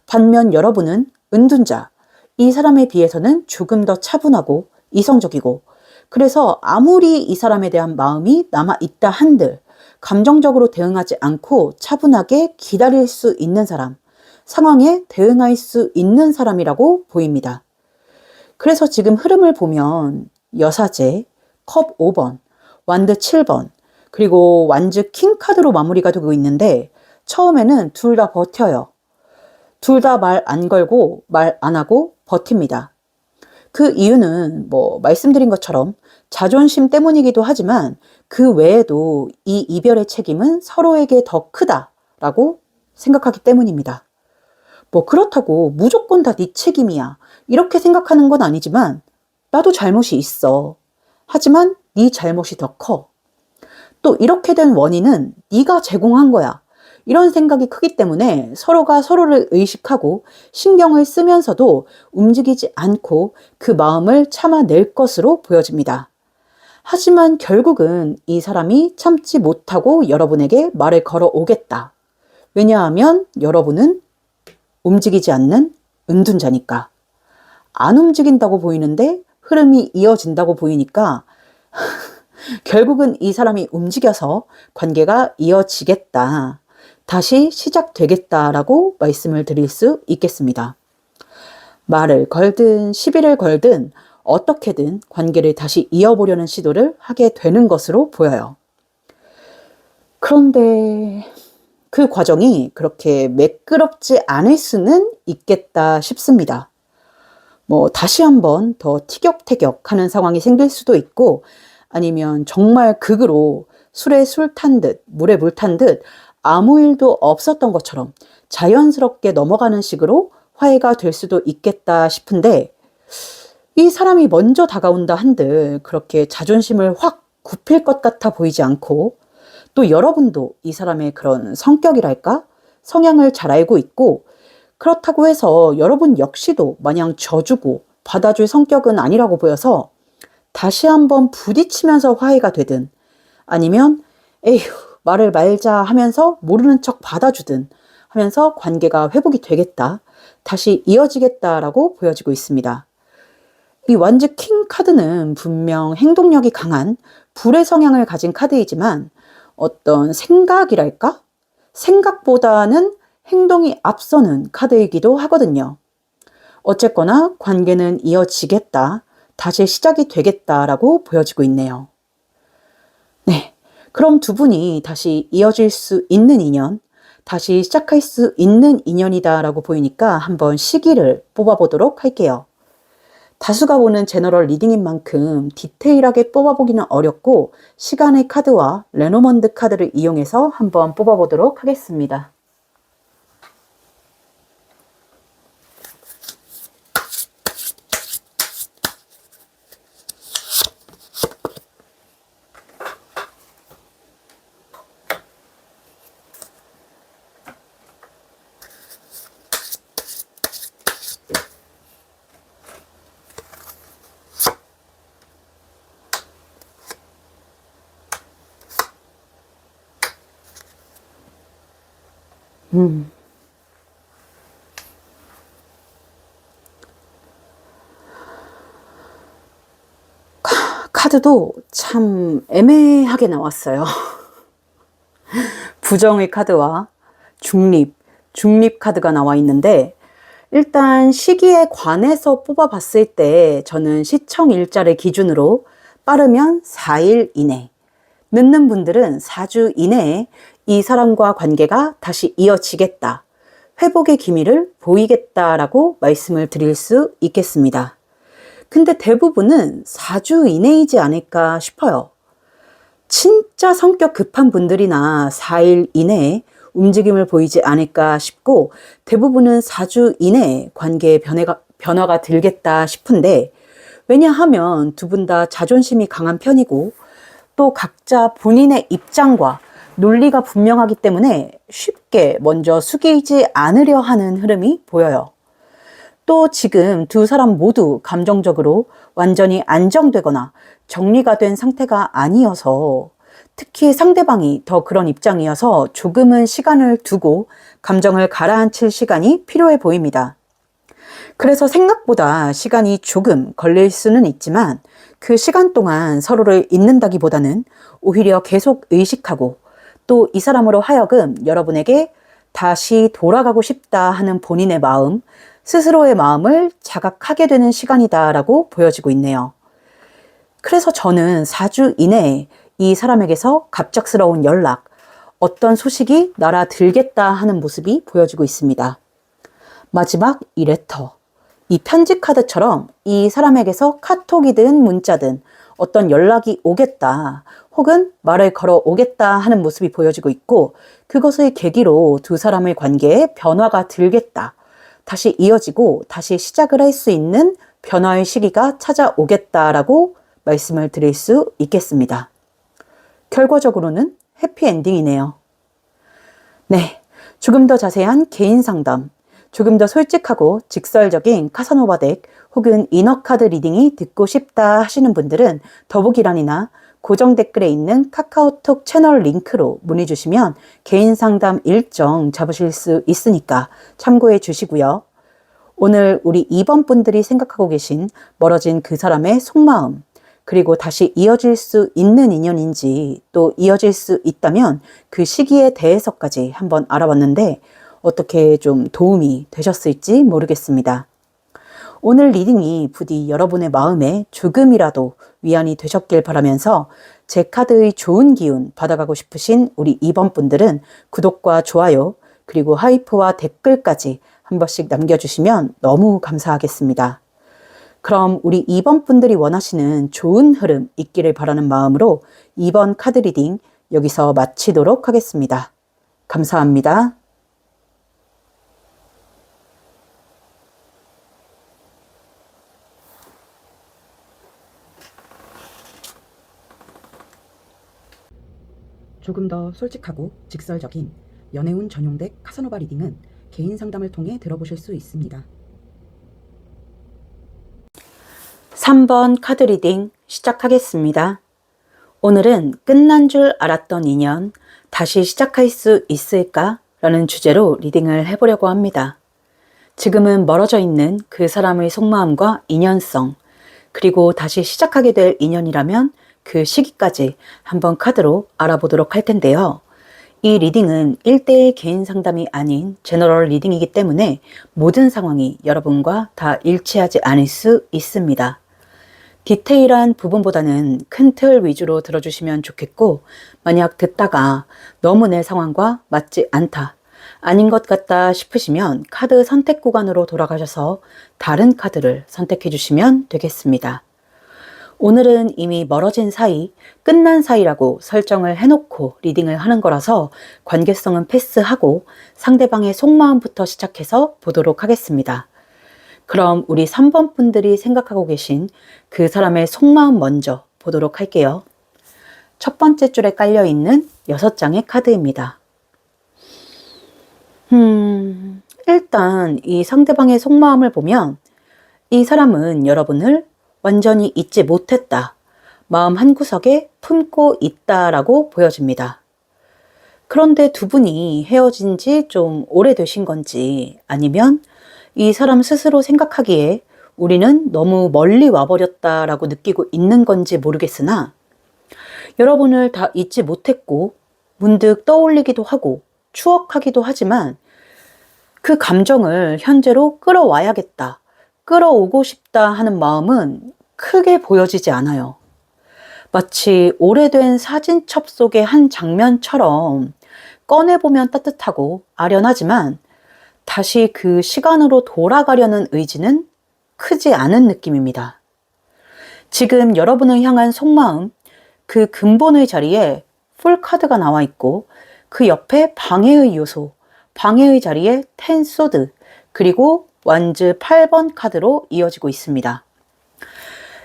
반면 여러분은 은둔자, 이 사람에 비해서는 조금 더 차분하고 이성적이고, 그래서 아무리 이 사람에 대한 마음이 남아있다 한들 감정적으로 대응하지 않고 차분하게 기다릴 수 있는 사람, 상황에 대응할 수 있는 사람이라고 보입니다. 그래서 지금 흐름을 보면 여사제, 컵 5번, 완드 7번, 그리고 완즈 킹 카드로 마무리가 되고 있는데 처음에는 둘 다 버텨요. 둘 다 말 안 걸고 말 안 하고 버팁니다. 그 이유는 말씀드린 것처럼 자존심 때문이기도 하지만 그 외에도 이 이별의 책임은 서로에게 더 크다라고 생각하기 때문입니다. 그렇다고 무조건 다 네 책임이야 이렇게 생각하는 건 아니지만 나도 잘못이 있어. 하지만 네 잘못이 더 커. 또 이렇게 된 원인은 네가 제공한 거야. 이런 생각이 크기 때문에 서로가 서로를 의식하고 신경을 쓰면서도 움직이지 않고 그 마음을 참아낼 것으로 보여집니다. 하지만 결국은 이 사람이 참지 못하고 여러분에게 말을 걸어오겠다. 왜냐하면 여러분은 움직이지 않는 은둔자니까. 안 움직인다고 보이는데 흐름이 이어진다고 보이니까 결국은 이 사람이 움직여서 관계가 이어지겠다. 다시 시작되겠다라고 말씀을 드릴 수 있겠습니다. 말을 걸든 시비를 걸든 어떻게든 관계를 다시 이어보려는 시도를 하게 되는 것으로 보여요. 그런데 그 과정이 그렇게 매끄럽지 않을 수는 있겠다 싶습니다. 다시 한번 더 티격태격하는 상황이 생길 수도 있고 아니면 정말 극으로 술에 술 탄 듯 물에 물 탄 듯 아무 일도 없었던 것처럼 자연스럽게 넘어가는 식으로 화해가 될 수도 있겠다 싶은데 이 사람이 먼저 다가온다 한들 그렇게 자존심을 확 굽힐 것 같아 보이지 않고 또 여러분도 이 사람의 그런 성격이랄까? 성향을 잘 알고 있고 그렇다고 해서 여러분 역시도 마냥 져주고 받아줄 성격은 아니라고 보여서 다시 한번 부딪히면서 화해가 되든 아니면 에휴 말을 말자 하면서 모르는 척 받아주든 하면서 관계가 회복이 되겠다. 다시 이어지겠다라고 보여지고 있습니다. 이 완즈 킹 카드는 분명 행동력이 강한 불의 성향을 가진 카드이지만 어떤 생각이랄까? 생각보다는 행동이 앞서는 카드이기도 하거든요. 어쨌거나 관계는 이어지겠다. 다시 시작이 되겠다라고 보여지고 있네요. 네. 그럼 두 분이 다시 이어질 수 있는 인연, 다시 시작할 수 있는 인연이다라고 보이니까 한번 시기를 뽑아보도록 할게요. 다수가 보는 제너럴 리딩인 만큼 디테일하게 뽑아보기는 어렵고 시간의 카드와 레노먼드 카드를 이용해서 한번 뽑아보도록 하겠습니다. 카드도 참 애매하게 나왔어요. 부정의 카드와 중립 카드가 나와 있는데 일단 시기에 관해서 뽑아봤을 때 저는 시청 일자를 기준으로 빠르면 4일 이내, 늦는 분들은 4주 이내에 이 사람과 관계가 다시 이어지겠다, 회복의 기미를 보이겠다라고 말씀을 드릴 수 있겠습니다. 근데 대부분은 4주 이내이지 않을까 싶어요. 진짜 성격 급한 분들이나 4일 이내에 움직임을 보이지 않을까 싶고 대부분은 4주 이내에 관계에 변화가 들겠다 싶은데 왜냐하면 두 분 다 자존심이 강한 편이고 또 각자 본인의 입장과 논리가 분명하기 때문에 쉽게 먼저 숙이지 않으려 하는 흐름이 보여요. 또 지금 두 사람 모두 감정적으로 완전히 안정되거나 정리가 된 상태가 아니어서 특히 상대방이 더 그런 입장이어서 조금은 시간을 두고 감정을 가라앉힐 시간이 필요해 보입니다. 그래서 생각보다 시간이 조금 걸릴 수는 있지만 그 시간 동안 서로를 잊는다기보다는 오히려 계속 의식하고 또 이 사람으로 하여금 여러분에게 다시 돌아가고 싶다 하는 본인의 마음, 스스로의 마음을 자각하게 되는 시간이다라고 보여지고 있네요. 그래서 저는 4주 이내에 이 사람에게서 갑작스러운 연락, 어떤 소식이 날아들겠다 하는 모습이 보여지고 있습니다. 마지막 이 레터, 이 편지 카드처럼 이 사람에게서 카톡이든 문자든 어떤 연락이 오겠다 혹은 말을 걸어 오겠다 하는 모습이 보여지고 있고, 그것을 계기로 두 사람의 관계에 변화가 들겠다, 다시 이어지고 다시 시작을 할 수 있는 변화의 시기가 찾아오겠다라고 말씀을 드릴 수 있겠습니다. 결과적으로는 해피엔딩이네요. 네, 조금 더 자세한 개인 상담, 조금 더 솔직하고 직설적인 카사노바 덱 혹은 이너카드 리딩이 듣고 싶다 하시는 분들은 더보기란이나 고정 댓글에 있는 카카오톡 채널 링크로 문의 주시면 개인 상담 일정 잡으실 수 있으니까 참고해 주시고요. 오늘 우리 2번 분들이 생각하고 계신 멀어진 그 사람의 속마음, 그리고 다시 이어질 수 있는 인연인지 또 이어질 수 있다면 그 시기에 대해서까지 한번 알아봤는데 어떻게 좀 도움이 되셨을지 모르겠습니다. 오늘 리딩이 부디 여러분의 마음에 조금이라도 위안이 되셨길 바라면서 제 카드의 좋은 기운 받아가고 싶으신 우리 2번 분들은 구독과 좋아요 그리고 하이프와 댓글까지 한 번씩 남겨주시면 너무 감사하겠습니다. 그럼 우리 2번 분들이 원하시는 좋은 흐름 있기를 바라는 마음으로 2번 카드 리딩 여기서 마치도록 하겠습니다. 감사합니다. 조금 더 솔직하고 직설적인 연애운 전용 덱 카사노바 리딩은 개인 상담을 통해 들어보실 수 있습니다. 3번 카드 리딩 시작하겠습니다. 오늘은 끝난 줄 알았던 인연, 다시 시작할 수 있을까? 라는 주제로 리딩을 해보려고 합니다. 지금은 멀어져 있는 그 사람의 속마음과 인연성, 그리고 다시 시작하게 될 인연이라면 그 시기까지 한번 카드로 알아보도록 할 텐데요. 이 리딩은 1대1 개인 상담이 아닌 제너럴 리딩이기 때문에 모든 상황이 여러분과 다 일치하지 않을 수 있습니다. 디테일한 부분보다는 큰 틀 위주로 들어주시면 좋겠고, 만약 듣다가 너무 내 상황과 맞지 않다, 아닌 것 같다 싶으시면 카드 선택 구간으로 돌아가셔서 다른 카드를 선택해 주시면 되겠습니다. 오늘은 이미 멀어진 사이, 끝난 사이라고 설정을 해놓고 리딩을 하는 거라서 관계성은 패스하고 상대방의 속마음부터 시작해서 보도록 하겠습니다. 그럼 우리 3번 분들이 생각하고 계신 그 사람의 속마음 먼저 보도록 할게요. 첫 번째 줄에 깔려있는 6장의 카드입니다. 일단 이 상대방의 속마음을 보면 이 사람은 여러분을 완전히 잊지 못했다, 마음 한구석에 품고 있다라고 보여집니다. 그런데 두 분이 헤어진 지 좀 오래되신 건지, 아니면 이 사람 스스로 생각하기에 우리는 너무 멀리 와버렸다라고 느끼고 있는 건지 모르겠으나 여러분을 다 잊지 못했고 문득 떠올리기도 하고 추억하기도 하지만 그 감정을 현재로 끌어와야겠다, 끌어오고 싶다 하는 마음은 크게 보여지지 않아요. 마치 오래된 사진첩 속의 한 장면처럼 꺼내보면 따뜻하고 아련하지만 다시 그 시간으로 돌아가려는 의지는 크지 않은 느낌입니다. 지금 여러분을 향한 속마음, 그 근본의 자리에 풀카드가 나와 있고 그 옆에 방해의 요소, 방해의 자리에 텐 소드, 그리고 완즈 8번 카드로 이어지고 있습니다.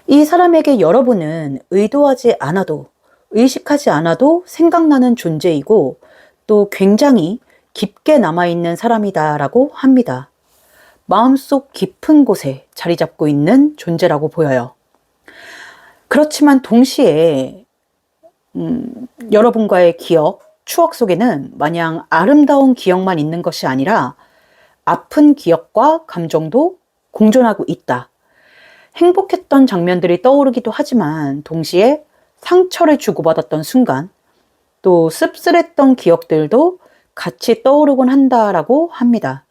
이 사람에게 여러분은 의도하지 않아도, 의식하지 않아도 생각나는 존재이고 또 굉장히 깊게 남아있는 사람이다라고 합니다. 마음속 깊은 곳에 자리 잡고 있는 존재라고 보여요. 그렇지만 동시에 여러분과의 기억, 추억 속에는 마냥 아름다운 기억만 있는 것이 아니라 아픈 기억과 감정도 공존하고 있다. 행복했던 장면들이 떠오르기도 하지만 동시에 상처를 주고받았던 순간, 또 씁쓸했던 기억들도 같이 떠오르곤 한다라고 합니다.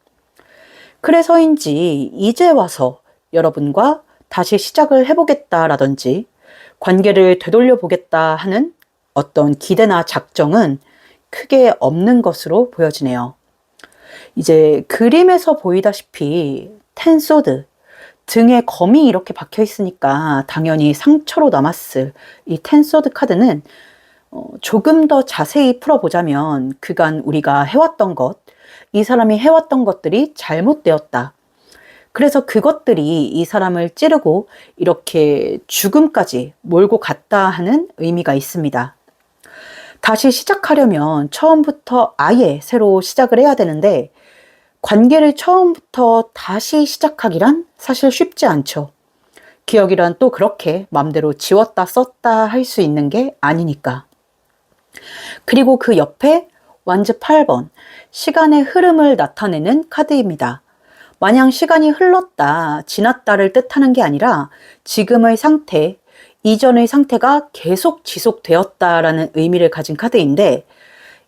그래서인지 이제 와서 여러분과 다시 시작을 해보겠다라든지 관계를 되돌려 보겠다 하는 어떤 기대나 작정은 크게 없는 것으로 보여지네요. 이제 그림에서 보이다시피 텐소드, 등에 검이 이렇게 박혀 있으니까 당연히 상처로 남았을 이 텐소드 카드는 조금 더 자세히 풀어보자면 그간 우리가 해왔던 것, 이 사람이 해왔던 것들이 잘못되었다. 그래서 그것들이 이 사람을 찌르고 이렇게 죽음까지 몰고 갔다 하는 의미가 있습니다. 다시 시작하려면 처음부터 아예 새로 시작을 해야 되는데 관계를 처음부터 다시 시작하기란 사실 쉽지 않죠. 기억이란 또 그렇게 맘대로 지웠다 썼다 할 수 있는 게 아니니까. 그리고 그 옆에 완즈 8번, 시간의 흐름을 나타내는 카드입니다. 마냥 시간이 흘렀다, 지났다를 뜻하는 게 아니라 지금의 상태, 이전의 상태가 계속 지속되었다라는 의미를 가진 카드인데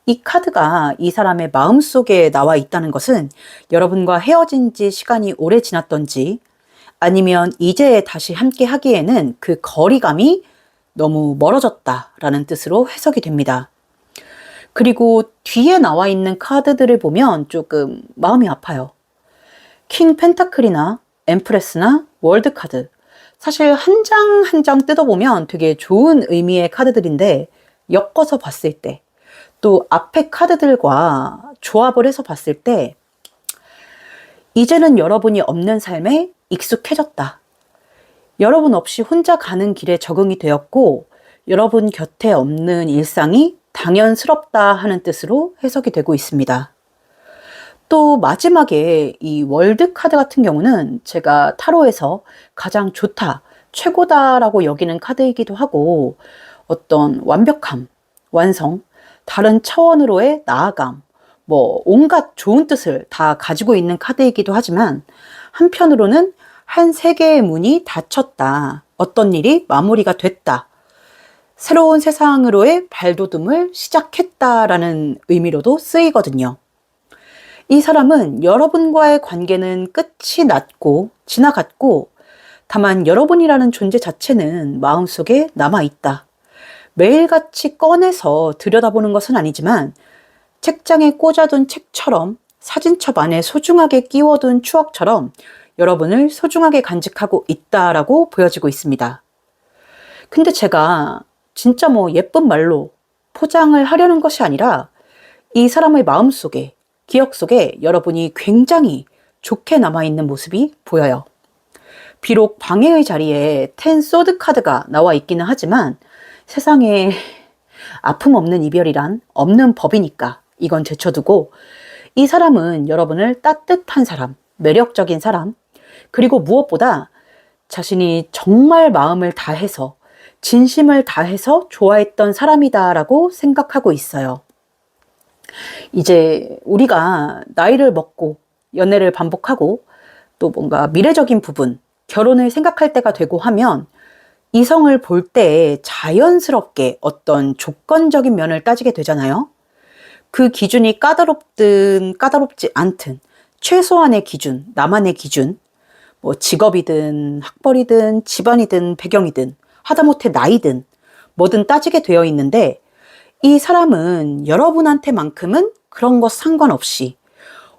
이 카드가 이 사람의 마음속에 나와 있다는 것은 여러분과 헤어진 지 시간이 오래 지났던지 아니면 이제 다시 함께 하기에는 그 거리감이 너무 멀어졌다라는 뜻으로 해석이 됩니다. 그리고 뒤에 나와 있는 카드들을 보면 조금 마음이 아파요. 킹 펜타클이나 엠프레스나 월드 카드. 사실 한 장 한 장 뜯어보면 되게 좋은 의미의 카드들인데 엮어서 봤을 때 또 앞에 카드들과 조합을 해서 봤을 때 이제는 여러분이 없는 삶에 익숙해졌다. 여러분 없이 혼자 가는 길에 적응이 되었고 여러분 곁에 없는 일상이 당연스럽다 하는 뜻으로 해석이 되고 있습니다. 또 마지막에 이 월드 카드 같은 경우는 제가 타로에서 가장 좋다, 최고다라고 여기는 카드이기도 하고 어떤 완벽함, 완성, 다른 차원으로의 나아감, 온갖 좋은 뜻을 다 가지고 있는 카드이기도 하지만 한편으로는 한 세계의 문이 닫혔다. 어떤 일이 마무리가 됐다. 새로운 세상으로의 발돋움을 시작했다라는 의미로도 쓰이거든요. 이 사람은 여러분과의 관계는 끝이 났고 지나갔고 다만 여러분이라는 존재 자체는 마음속에 남아있다. 매일같이 꺼내서 들여다보는 것은 아니지만 책장에 꽂아둔 책처럼 사진첩 안에 소중하게 끼워둔 추억처럼 여러분을 소중하게 간직하고 있다라고 보여지고 있습니다. 근데 제가 진짜 예쁜 말로 포장을 하려는 것이 아니라 이 사람의 마음속에, 기억 속에 여러분이 굉장히 좋게 남아있는 모습이 보여요. 비록 방해의 자리에 텐 소드 카드가 나와 있기는 하지만 세상에 아픔 없는 이별이란 없는 법이니까 이건 제쳐두고 이 사람은 여러분을 따뜻한 사람, 매력적인 사람, 그리고 무엇보다 자신이 정말 마음을 다해서 진심을 다해서 좋아했던 사람이다라고 생각하고 있어요. 이제 우리가 나이를 먹고 연애를 반복하고 또 뭔가 미래적인 부분, 결혼을 생각할 때가 되고 하면 이성을 볼 때 자연스럽게 어떤 조건적인 면을 따지게 되잖아요. 그 기준이 까다롭든 까다롭지 않든 최소한의 기준, 나만의 기준, 직업이든 학벌이든 집안이든 배경이든 하다못해 나이든 뭐든 따지게 되어 있는데 이 사람은 여러분한테만큼은 그런 것 상관없이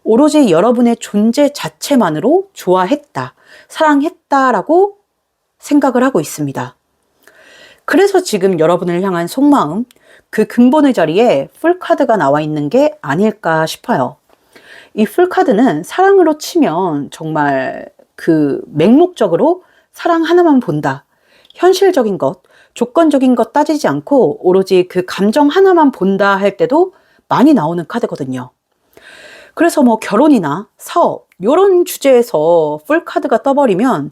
오로지 여러분의 존재 자체만으로 좋아했다, 사랑했다라고 생각을 하고 있습니다. 그래서 지금 여러분을 향한 속마음, 그 근본의 자리에 풀카드가 나와 있는 게 아닐까 싶어요. 이 풀카드는 사랑으로 치면 정말 그 맹목적으로 사랑 하나만 본다. 현실적인 것, 조건적인 것 따지지 않고 오로지 그 감정 하나만 본다 할 때도 많이 나오는 카드거든요. 그래서 결혼이나 사업 이런 주제에서 풀카드가 떠버리면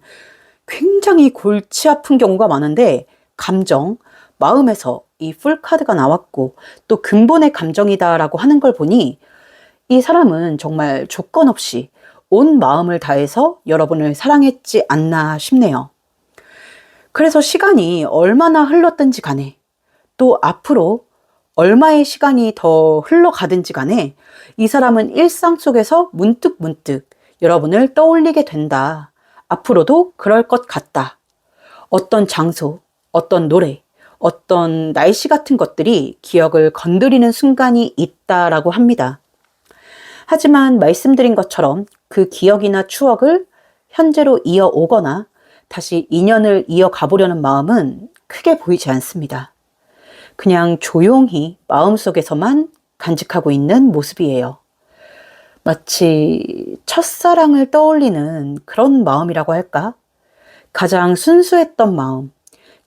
굉장히 골치 아픈 경우가 많은데 감정, 마음에서 이 풀카드가 나왔고 또 근본의 감정이다라고 하는 걸 보니 이 사람은 정말 조건 없이 온 마음을 다해서 여러분을 사랑했지 않나 싶네요. 그래서 시간이 얼마나 흘렀든지 간에, 또 앞으로 얼마의 시간이 더 흘러가든지 간에 이 사람은 일상 속에서 문득문득 여러분을 떠올리게 된다. 앞으로도 그럴 것 같다. 어떤 장소, 어떤 노래, 어떤 날씨 같은 것들이 기억을 건드리는 순간이 있다라고 합니다. 하지만 말씀드린 것처럼 그 기억이나 추억을 현재로 이어오거나 다시 인연을 이어가 보려는 마음은 크게 보이지 않습니다. 그냥 조용히 마음속에서만 간직하고 있는 모습이에요. 마치 첫사랑을 떠올리는 그런 마음이라고 할까? 가장 순수했던 마음,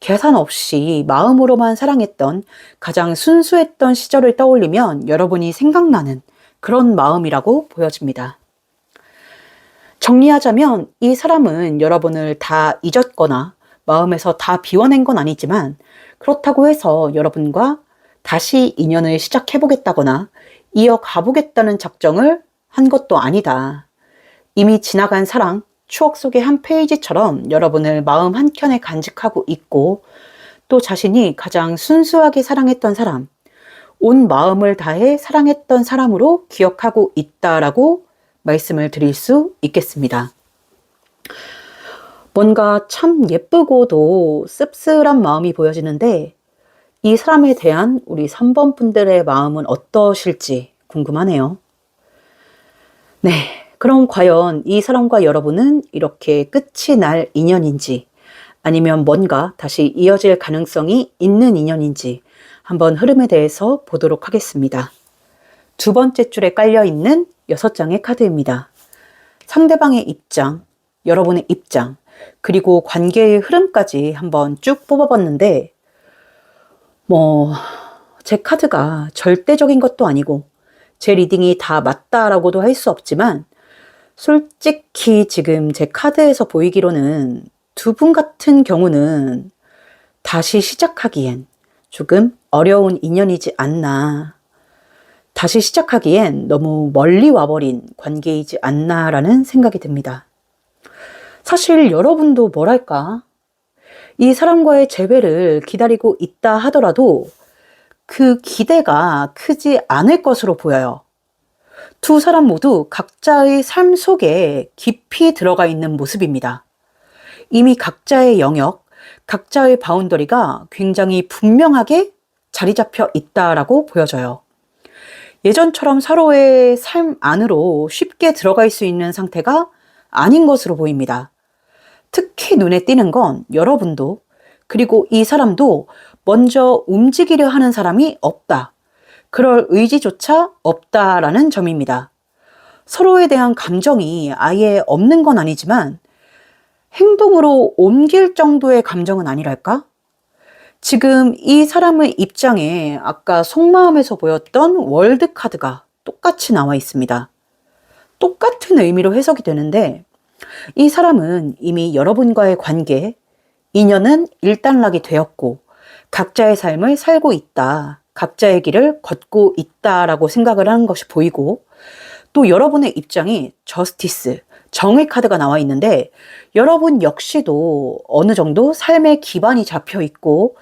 계산 없이 마음으로만 사랑했던 가장 순수했던 시절을 떠올리면 여러분이 생각나는 그런 마음이라고 보여집니다. 정리하자면 이 사람은 여러분을 다 잊었거나 마음에서 다 비워낸 건 아니지만 그렇다고 해서 여러분과 다시 인연을 시작해보겠다거나 이어가보겠다는 작정을 한 것도 아니다. 이미 지나간 사랑, 추억 속의 한 페이지처럼 여러분을 마음 한켠에 간직하고 있고 또 자신이 가장 순수하게 사랑했던 사람, 온 마음을 다해 사랑했던 사람으로 기억하고 있다라고 말씀을 드릴 수 있겠습니다. 뭔가 참 예쁘고도 씁쓸한 마음이 보여지는데 이 사람에 대한 우리 3번 분들의 마음은 어떠실지 궁금하네요. 네, 그럼 과연 이 사람과 여러분은 이렇게 끝이 날 인연인지 아니면 뭔가 다시 이어질 가능성이 있는 인연인지 한번 흐름에 대해서 보도록 하겠습니다. 두 번째 줄에 깔려있는 6장의 카드입니다. 상대방의 입장, 여러분의 입장, 그리고 관계의 흐름까지 한번 쭉 뽑아봤는데 제 카드가 절대적인 것도 아니고 제 리딩이 다 맞다라고도 할 수 없지만 솔직히 지금 제 카드에서 보이기로는 두 분 같은 경우는 다시 시작하기엔 조금 어려운 인연이지 않나. 다시 시작하기엔 너무 멀리 와버린 관계이지 않나라는 생각이 듭니다. 사실 여러분도 뭐랄까? 이 사람과의 재회를 기다리고 있다 하더라도 그 기대가 크지 않을 것으로 보여요. 두 사람 모두 각자의 삶 속에 깊이 들어가 있는 모습입니다. 이미 각자의 영역, 각자의 바운더리가 굉장히 분명하게 자리 잡혀 있다라고 보여져요. 예전처럼 서로의 삶 안으로 쉽게 들어갈 수 있는 상태가 아닌 것으로 보입니다. 특히 눈에 띄는 건 여러분도 그리고 이 사람도 먼저 움직이려 하는 사람이 없다. 그럴 의지조차 없다라는 점입니다. 서로에 대한 감정이 아예 없는 건 아니지만 행동으로 옮길 정도의 감정은 아니랄까? 지금 이 사람의 입장에 아까 속마음에서 보였던 월드 카드가 똑같이 나와 있습니다. 똑같은 의미로 해석이 되는데 이 사람은 이미 여러분과의 관계, 인연은 일단락이 되었고 각자의 삶을 살고 있다. 각자의 길을 걷고 있다라고 생각을 하는 것이 보이고 또 여러분의 입장이 저스티스, 정의 카드가 나와 있는데 여러분 역시도 어느 정도 삶의 기반이 잡혀 있고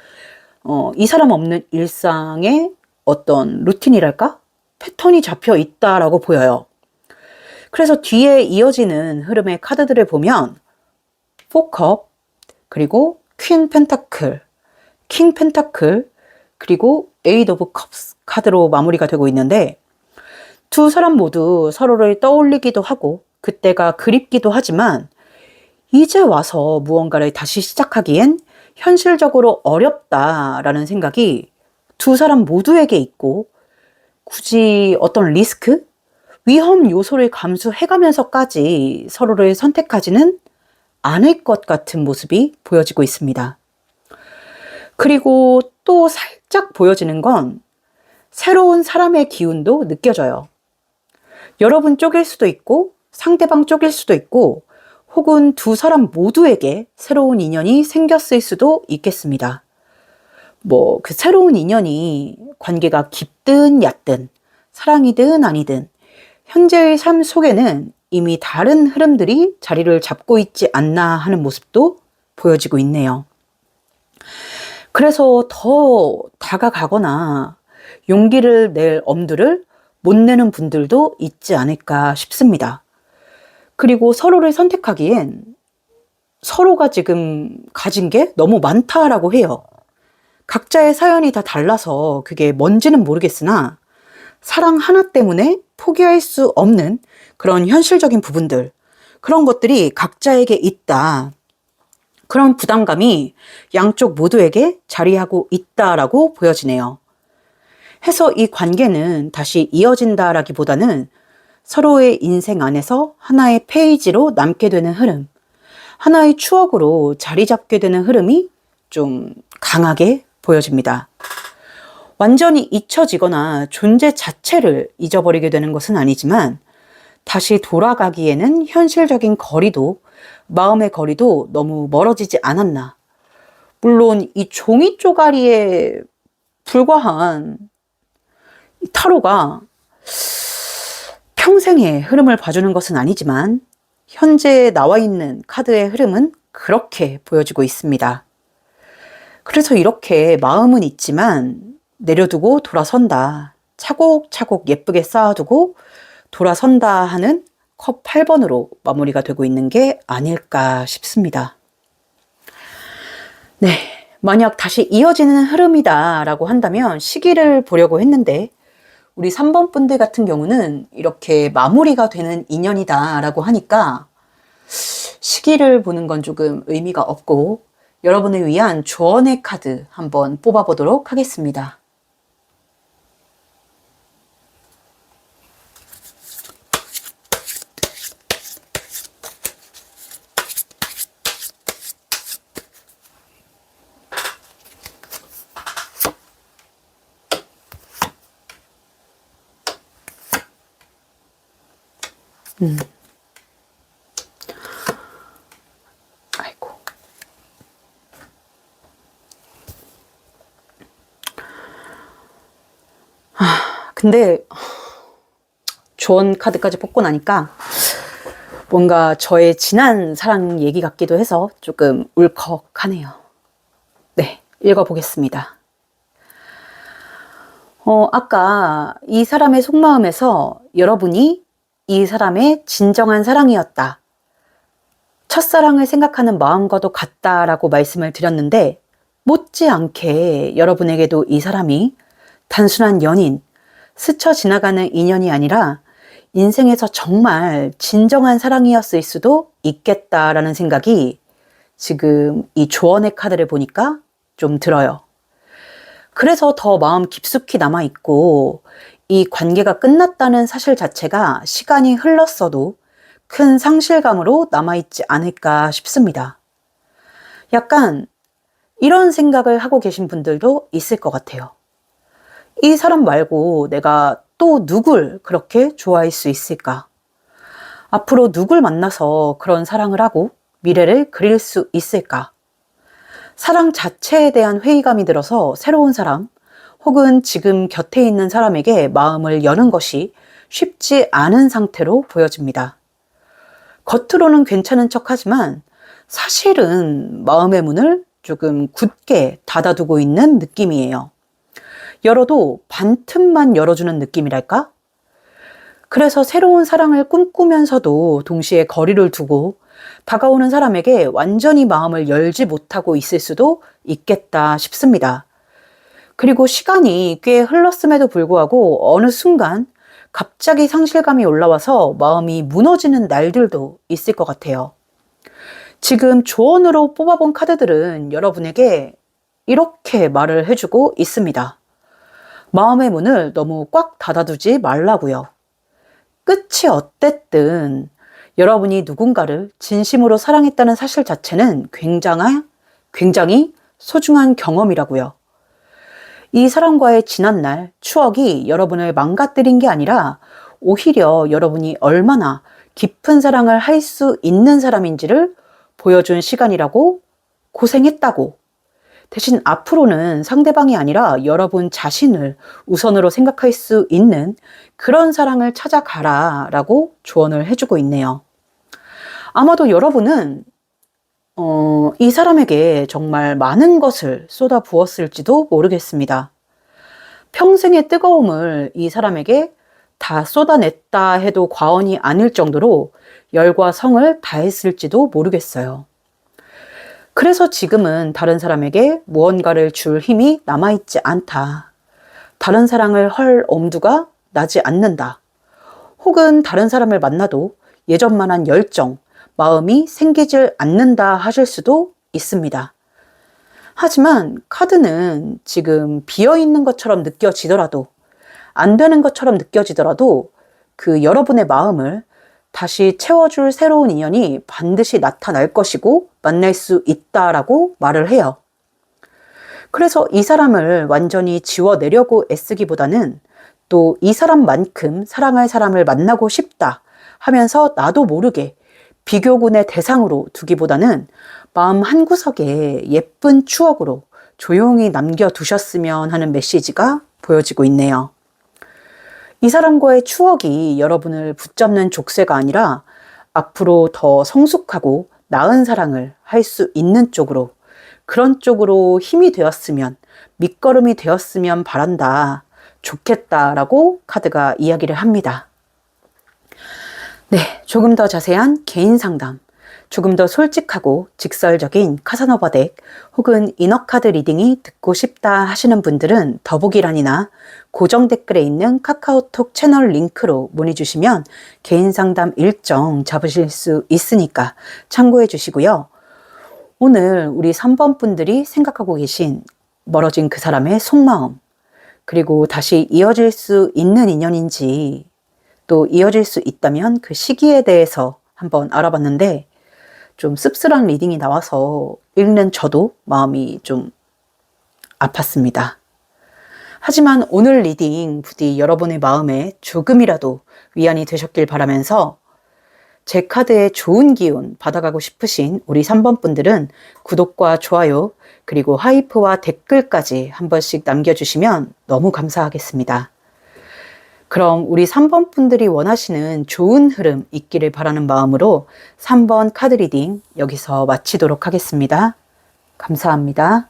이 사람 없는 일상의 어떤 루틴이랄까? 패턴이 잡혀 있다라고 보여요. 그래서 뒤에 이어지는 흐름의 카드들을 보면 포컵, 그리고 퀸 펜타클, 킹 펜타클, 그리고 에이드 오브 컵스 카드로 마무리가 되고 있는데 두 사람 모두 서로를 떠올리기도 하고 그때가 그립기도 하지만 이제 와서 무언가를 다시 시작하기엔 현실적으로 어렵다라는 생각이 두 사람 모두에게 있고 굳이 어떤 리스크, 위험 요소를 감수해가면서까지 서로를 선택하지는 않을 것 같은 모습이 보여지고 있습니다. 그리고 또 살짝 보여지는 건 새로운 사람의 기운도 느껴져요. 여러분 쪽일 수도 있고 상대방 쪽일 수도 있고 혹은 두 사람 모두에게 새로운 인연이 생겼을 수도 있겠습니다. 그 새로운 인연이 관계가 깊든 얕든 사랑이든 아니든 현재의 삶 속에는 이미 다른 흐름들이 자리를 잡고 있지 않나 하는 모습도 보여지고 있네요. 그래서 더 다가가거나 용기를 낼 엄두를 못 내는 분들도 있지 않을까 싶습니다. 그리고 서로를 선택하기엔 서로가 지금 가진 게 너무 많다라고 해요. 각자의 사연이 다 달라서 그게 뭔지는 모르겠으나 사랑 하나 때문에 포기할 수 없는 그런 현실적인 부분들, 그런 것들이 각자에게 있다. 그런 부담감이 양쪽 모두에게 자리하고 있다라고 보여지네요. 해서 이 관계는 다시 이어진다라기보다는 서로의 인생 안에서 하나의 페이지로 남게 되는 흐름, 하나의 추억으로 자리 잡게 되는 흐름이 좀 강하게 보여집니다. 완전히 잊혀지거나 존재 자체를 잊어버리게 되는 것은 아니지만 다시 돌아가기에는 현실적인 거리도, 마음의 거리도 너무 멀어지지 않았나. 물론 이 종이 쪼가리에 불과한 타로가 평생의 흐름을 봐주는 것은 아니지만 현재 나와 있는 카드의 흐름은 그렇게 보여지고 있습니다. 그래서 이렇게 마음은 있지만 내려두고 돌아선다. 차곡차곡 예쁘게 쌓아두고 돌아선다 하는 컵 8번으로 마무리가 되고 있는 게 아닐까 싶습니다. 네, 만약 다시 이어지는 흐름이다 라고 한다면 시기를 보려고 했는데 우리 3번 분들 같은 경우는 이렇게 마무리가 되는 인연이다 라고 하니까 시기를 보는 건 조금 의미가 없고 여러분을 위한 조언의 카드 한번 뽑아보도록 하겠습니다. 아이고. 근데 조언 카드까지 뽑고 나니까 뭔가 저의 지난 사랑 얘기 같기도 해서 조금 울컥하네요. 네, 읽어보겠습니다. 아까 이 사람의 속마음에서 여러분이 이 사람의 진정한 사랑이었다. 첫사랑을 생각하는 마음과도 같다라고 말씀을 드렸는데 못지않게 여러분에게도 이 사람이 단순한 연인, 스쳐 지나가는 인연이 아니라 인생에서 정말 진정한 사랑이었을 수도 있겠다라는 생각이 지금 이 조언의 카드를 보니까 좀 들어요. 그래서 더 마음 깊숙이 남아있고 이 관계가 끝났다는 사실 자체가 시간이 흘렀어도 큰 상실감으로 남아있지 않을까 싶습니다. 약간 이런 생각을 하고 계신 분들도 있을 것 같아요. 이 사람 말고 내가 또 누굴 그렇게 좋아할 수 있을까? 앞으로 누굴 만나서 그런 사랑을 하고 미래를 그릴 수 있을까? 사랑 자체에 대한 회의감이 들어서 새로운 사람 혹은 지금 곁에 있는 사람에게 마음을 여는 것이 쉽지 않은 상태로 보여집니다. 겉으로는 괜찮은 척하지만 사실은 마음의 문을 조금 굳게 닫아두고 있는 느낌이에요. 열어도 반틈만 열어주는 느낌이랄까? 그래서 새로운 사랑을 꿈꾸면서도 동시에 거리를 두고 다가오는 사람에게 완전히 마음을 열지 못하고 있을 수도 있겠다 싶습니다. 그리고 시간이 꽤 흘렀음에도 불구하고 어느 순간 갑자기 상실감이 올라와서 마음이 무너지는 날들도 있을 것 같아요. 지금 조언으로 뽑아본 카드들은 여러분에게 이렇게 말을 해주고 있습니다. 마음의 문을 너무 꽉 닫아두지 말라고요. 끝이 어땠든 여러분이 누군가를 진심으로 사랑했다는 사실 자체는 굉장히 소중한 경험이라고요. 이 사람과의 지난 날, 추억이 여러분을 망가뜨린 게 아니라 오히려 여러분이 얼마나 깊은 사랑을 할 수 있는 사람인지를 보여준 시간이라고, 고생했다고, 대신 앞으로는 상대방이 아니라 여러분 자신을 우선으로 생각할 수 있는 그런 사랑을 찾아가라 라고 조언을 해주고 있네요. 아마도 여러분은 이 사람에게 정말 많은 것을 쏟아 부었을지도 모르겠습니다. 평생의 뜨거움을 이 사람에게 다 쏟아냈다 해도 과언이 아닐 정도로 열과 성을 다했을지도 모르겠어요. 그래서 지금은 다른 사람에게 무언가를 줄 힘이 남아있지 않다. 다른 사랑을 할 엄두가 나지 않는다. 혹은 다른 사람을 만나도 예전만한 열정, 마음이 생기질 않는다 하실 수도 있습니다. 하지만 카드는 지금 비어있는 것처럼 느껴지더라도, 안 되는 것처럼 느껴지더라도 그 여러분의 마음을 다시 채워줄 새로운 인연이 반드시 나타날 것이고 만날 수 있다라고 말을 해요. 그래서 이 사람을 완전히 지워내려고 애쓰기보다는 또 이 사람만큼 사랑할 사람을 만나고 싶다 하면서 나도 모르게 비교군의 대상으로 두기보다는 마음 한구석에 예쁜 추억으로 조용히 남겨두셨으면 하는 메시지가 보여지고 있네요. 이 사람과의 추억이 여러분을 붙잡는 족쇄가 아니라 앞으로 더 성숙하고 나은 사랑을 할 수 있는 쪽으로, 그런 쪽으로 힘이 되었으면, 밑거름이 되었으면 바란다, 좋겠다라고 카드가 이야기를 합니다. 네, 조금 더 자세한 개인 상담, 조금 더 솔직하고 직설적인 카사노바 덱 혹은 이너카드 리딩이 듣고 싶다 하시는 분들은 더보기란이나 고정 댓글에 있는 카카오톡 채널 링크로 문의 주시면 개인 상담 일정 잡으실 수 있으니까 참고해 주시고요. 오늘 우리 3번 분들이 생각하고 계신 멀어진 그 사람의 속마음, 그리고 다시 이어질 수 있는 인연인지, 또 이어질 수 있다면 그 시기에 대해서 한번 알아봤는데 좀 씁쓸한 리딩이 나와서 읽는 저도 마음이 좀 아팠습니다. 하지만 오늘 리딩 부디 여러분의 마음에 조금이라도 위안이 되셨길 바라면서 제 카드에 좋은 기운 받아가고 싶으신 우리 3번 분들은 구독과 좋아요 그리고 하이프와 댓글까지 한 번씩 남겨주시면 너무 감사하겠습니다. 그럼 우리 3번 분들이 원하시는 좋은 흐름 있기를 바라는 마음으로 3번 카드 리딩 여기서 마치도록 하겠습니다. 감사합니다.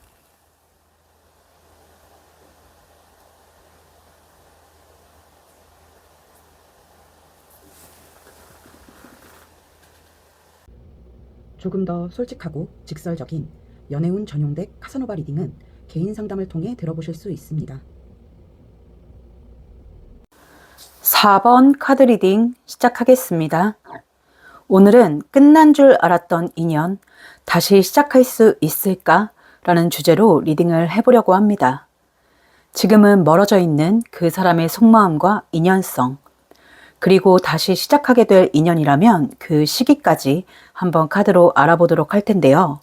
조금 더 솔직하고 직설적인 연애운 전용 덱 카사노바 리딩은 개인 상담을 통해 들어보실 수 있습니다. 4번 카드 리딩 시작하겠습니다. 오늘은 끝난 줄 알았던 인연, 다시 시작할 수 있을까? 라는 주제로 리딩을 해보려고 합니다. 지금은 멀어져 있는 그 사람의 속마음과 인연성, 그리고 다시 시작하게 될 인연이라면 그 시기까지 한번 카드로 알아보도록 할 텐데요.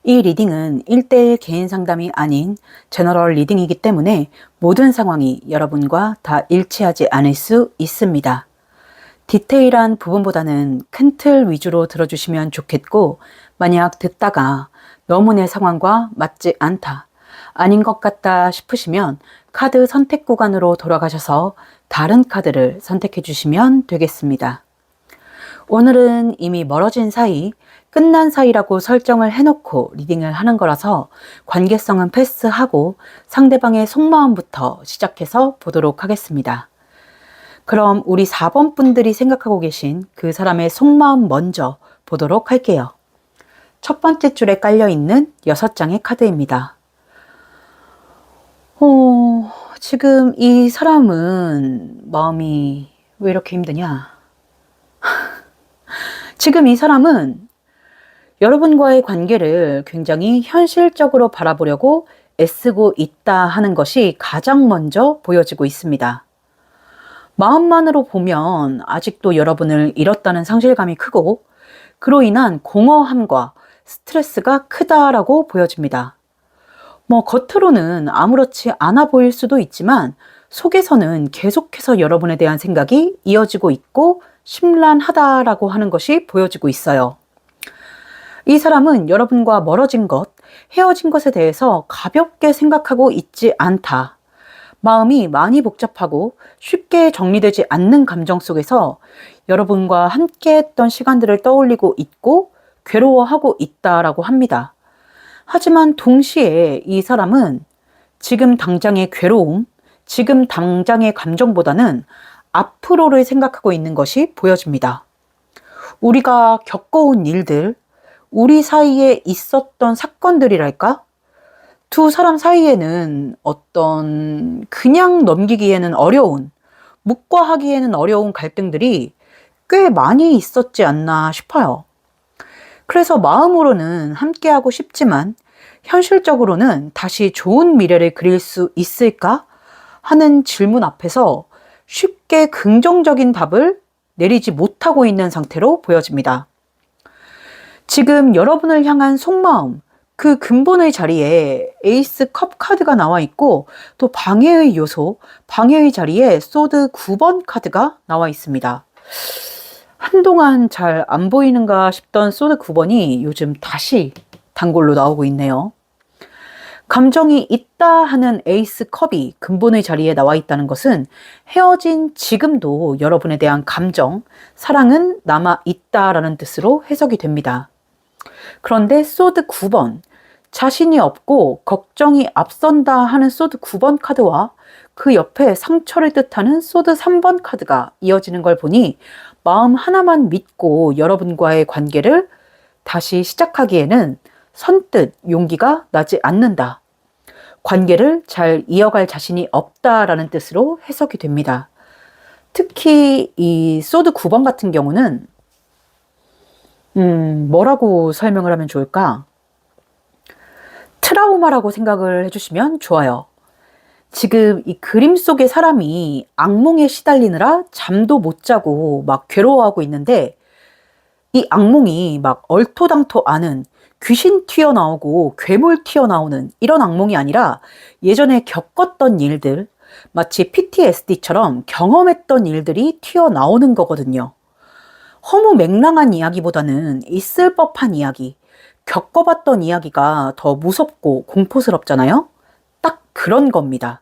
이 리딩은 1대1 개인 상담이 아닌 제너럴 리딩이기 때문에 모든 상황이 여러분과 다 일치하지 않을 수 있습니다. 디테일한 부분보다는 큰 틀 위주로 들어주시면 좋겠고, 만약 듣다가 너무 내 상황과 맞지 않다, 아닌 것 같다 싶으시면 카드 선택 구간으로 돌아가셔서 다른 카드를 선택해 주시면 되겠습니다. 오늘은 이미 멀어진 사이, 끝난 사이라고 설정을 해놓고 리딩을 하는 거라서 관계성은 패스하고 상대방의 속마음부터 시작해서 보도록 하겠습니다. 그럼 우리 4번 분들이 생각하고 계신 그 사람의 속마음 먼저 보도록 할게요. 첫 번째 줄에 깔려있는 6장의 카드입니다. 지금 이 사람은 마음이 왜 이렇게 힘드냐? 지금 이 사람은 여러분과의 관계를 굉장히 현실적으로 바라보려고 애쓰고 있다 하는 것이 가장 먼저 보여지고 있습니다. 마음만으로 보면 아직도 여러분을 잃었다는 상실감이 크고, 그로 인한 공허함과 스트레스가 크다라고 보여집니다. 겉으로는 아무렇지 않아 보일 수도 있지만 속에서는 계속해서 여러분에 대한 생각이 이어지고 있고 심란하다라고 하는 것이 보여지고 있어요. 이 사람은 여러분과 멀어진 것, 헤어진 것에 대해서 가볍게 생각하고 있지 않다. 마음이 많이 복잡하고 쉽게 정리되지 않는 감정 속에서 여러분과 함께 했던 시간들을 떠올리고 있고 괴로워하고 있다라고 합니다. 하지만 동시에 이 사람은 지금 당장의 괴로움, 지금 당장의 감정보다는 앞으로를 생각하고 있는 것이 보여집니다. 우리가 겪어온 일들, 우리 사이에 있었던 사건들이랄까? 두 사람 사이에는 어떤 그냥 넘기기에는 어려운, 묵과하기에는 어려운 갈등들이 꽤 많이 있었지 않나 싶어요. 그래서 마음으로는 함께하고 싶지만 현실적으로는 다시 좋은 미래를 그릴 수 있을까 하는 질문 앞에서 쉽게 긍정적인 답을 내리지 못하고 있는 상태로 보여집니다. 지금 여러분을 향한 속마음, 그 근본의 자리에 에이스 컵 카드가 나와 있고 또 방해의 요소, 방해의 자리에 소드 9번 카드가 나와 있습니다. 한동안 잘 안 보이는가 싶던 소드 9번이 요즘 다시 단골로 나오고 있네요. 감정이 있다 하는 에이스 컵이 근본의 자리에 나와 있다는 것은 헤어진 지금도 여러분에 대한 감정, 사랑은 남아 있다라는 뜻으로 해석이 됩니다. 그런데 소드 9번, 자신이 없고 걱정이 앞선다 하는 소드 9번 카드와 그 옆에 상처를 뜻하는 소드 3번 카드가 이어지는 걸 보니 마음 하나만 믿고 여러분과의 관계를 다시 시작하기에는 선뜻 용기가 나지 않는다. 관계를 잘 이어갈 자신이 없다라는 뜻으로 해석이 됩니다. 특히 이 소드 9번 같은 경우는 뭐라고 설명을 하면 좋을까? 트라우마라고 생각을 해주시면 좋아요. 지금 이 그림 속의 사람이 악몽에 시달리느라 잠도 못 자고 막 괴로워하고 있는데 이 악몽이 막 얼토당토 않은 귀신 튀어나오고 괴물 튀어나오는 이런 악몽이 아니라 예전에 겪었던 일들, 마치 PTSD처럼 경험했던 일들이 튀어나오는 거거든요. 허무맹랑한 이야기보다는 있을 법한 이야기, 겪어봤던 이야기가 더 무섭고 공포스럽잖아요? 딱 그런 겁니다.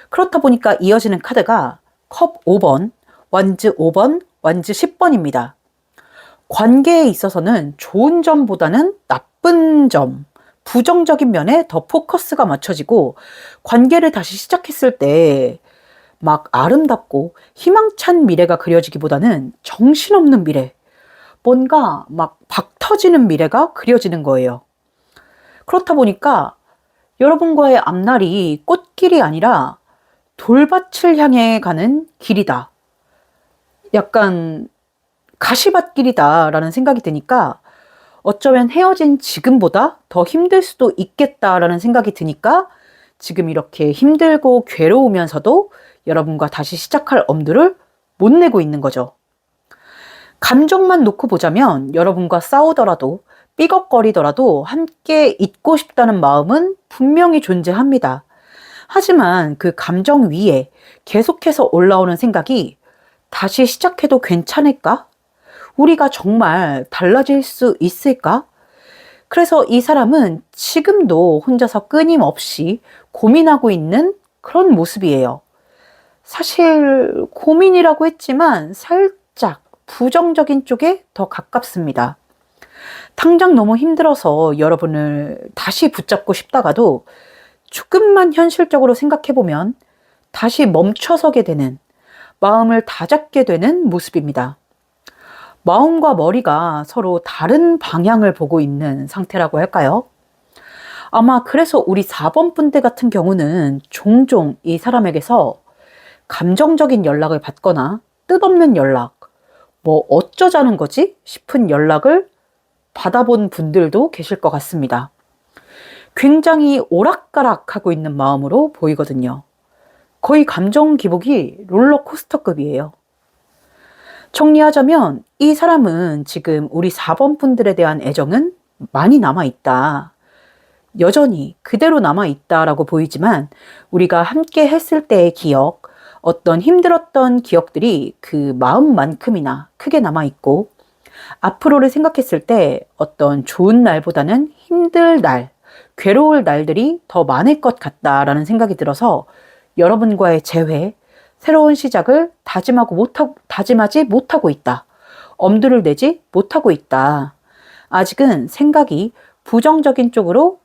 그렇다 보니까 이어지는 카드가 컵 5번, 완즈 5번, 완즈 10번입니다. 관계에 있어서는 좋은 점보다는 나쁜 점, 부정적인 면에 더 포커스가 맞춰지고 관계를 다시 시작했을 때 막 아름답고 희망찬 미래가 그려지기보다는 정신없는 미래, 뭔가 막 박 터지는 미래가 그려지는 거예요. 그렇다 보니까 여러분과의 앞날이 꽃길이 아니라 돌밭을 향해 가는 길이다. 약간 가시밭길이다라는 생각이 드니까 어쩌면 헤어진 지금보다 더 힘들 수도 있겠다라는 생각이 드니까 지금 이렇게 힘들고 괴로우면서도 여러분과 다시 시작할 엄두를 못 내고 있는 거죠. 감정만 놓고 보자면 여러분과 싸우더라도 삐걱거리더라도 함께 있고 싶다는 마음은 분명히 존재합니다. 하지만 그 감정 위에 계속해서 올라오는 생각이 다시 시작해도 괜찮을까? 우리가 정말 달라질 수 있을까? 그래서 이 사람은 지금도 혼자서 끊임없이 고민하고 있는 그런 모습이에요. 사실 고민이라고 했지만 살짝 부정적인 쪽에 더 가깝습니다. 당장 너무 힘들어서 여러분을 다시 붙잡고 싶다가도 조금만 현실적으로 생각해보면 다시 멈춰서게 되는, 마음을 다잡게 되는 모습입니다. 마음과 머리가 서로 다른 방향을 보고 있는 상태라고 할까요? 아마 그래서 우리 4번 분대 같은 경우는 종종 이 사람에게서 감정적인 연락을 받거나 뜻없는 연락, 뭐 어쩌자는 거지 싶은 연락을 받아본 분들도 계실 것 같습니다. 굉장히 오락가락하고 있는 마음으로 보이거든요. 거의 감정 기복이 롤러코스터급이에요. 정리하자면 이 사람은 지금 우리 4번 분들에 대한 애정은 많이 남아있다. 여전히 그대로 남아있다라고 보이지만 우리가 함께 했을 때의 기억, 어떤 힘들었던 기억들이 그 마음만큼이나 크게 남아있고 앞으로를 생각했을 때 어떤 좋은 날보다는 힘들 날, 괴로울 날들이 더 많을 것 같다라는 생각이 들어서 여러분과의 재회, 새로운 시작을 다짐하지 못하고 있다. 엄두를 내지 못하고 있다. 아직은 생각이 부정적인 쪽으로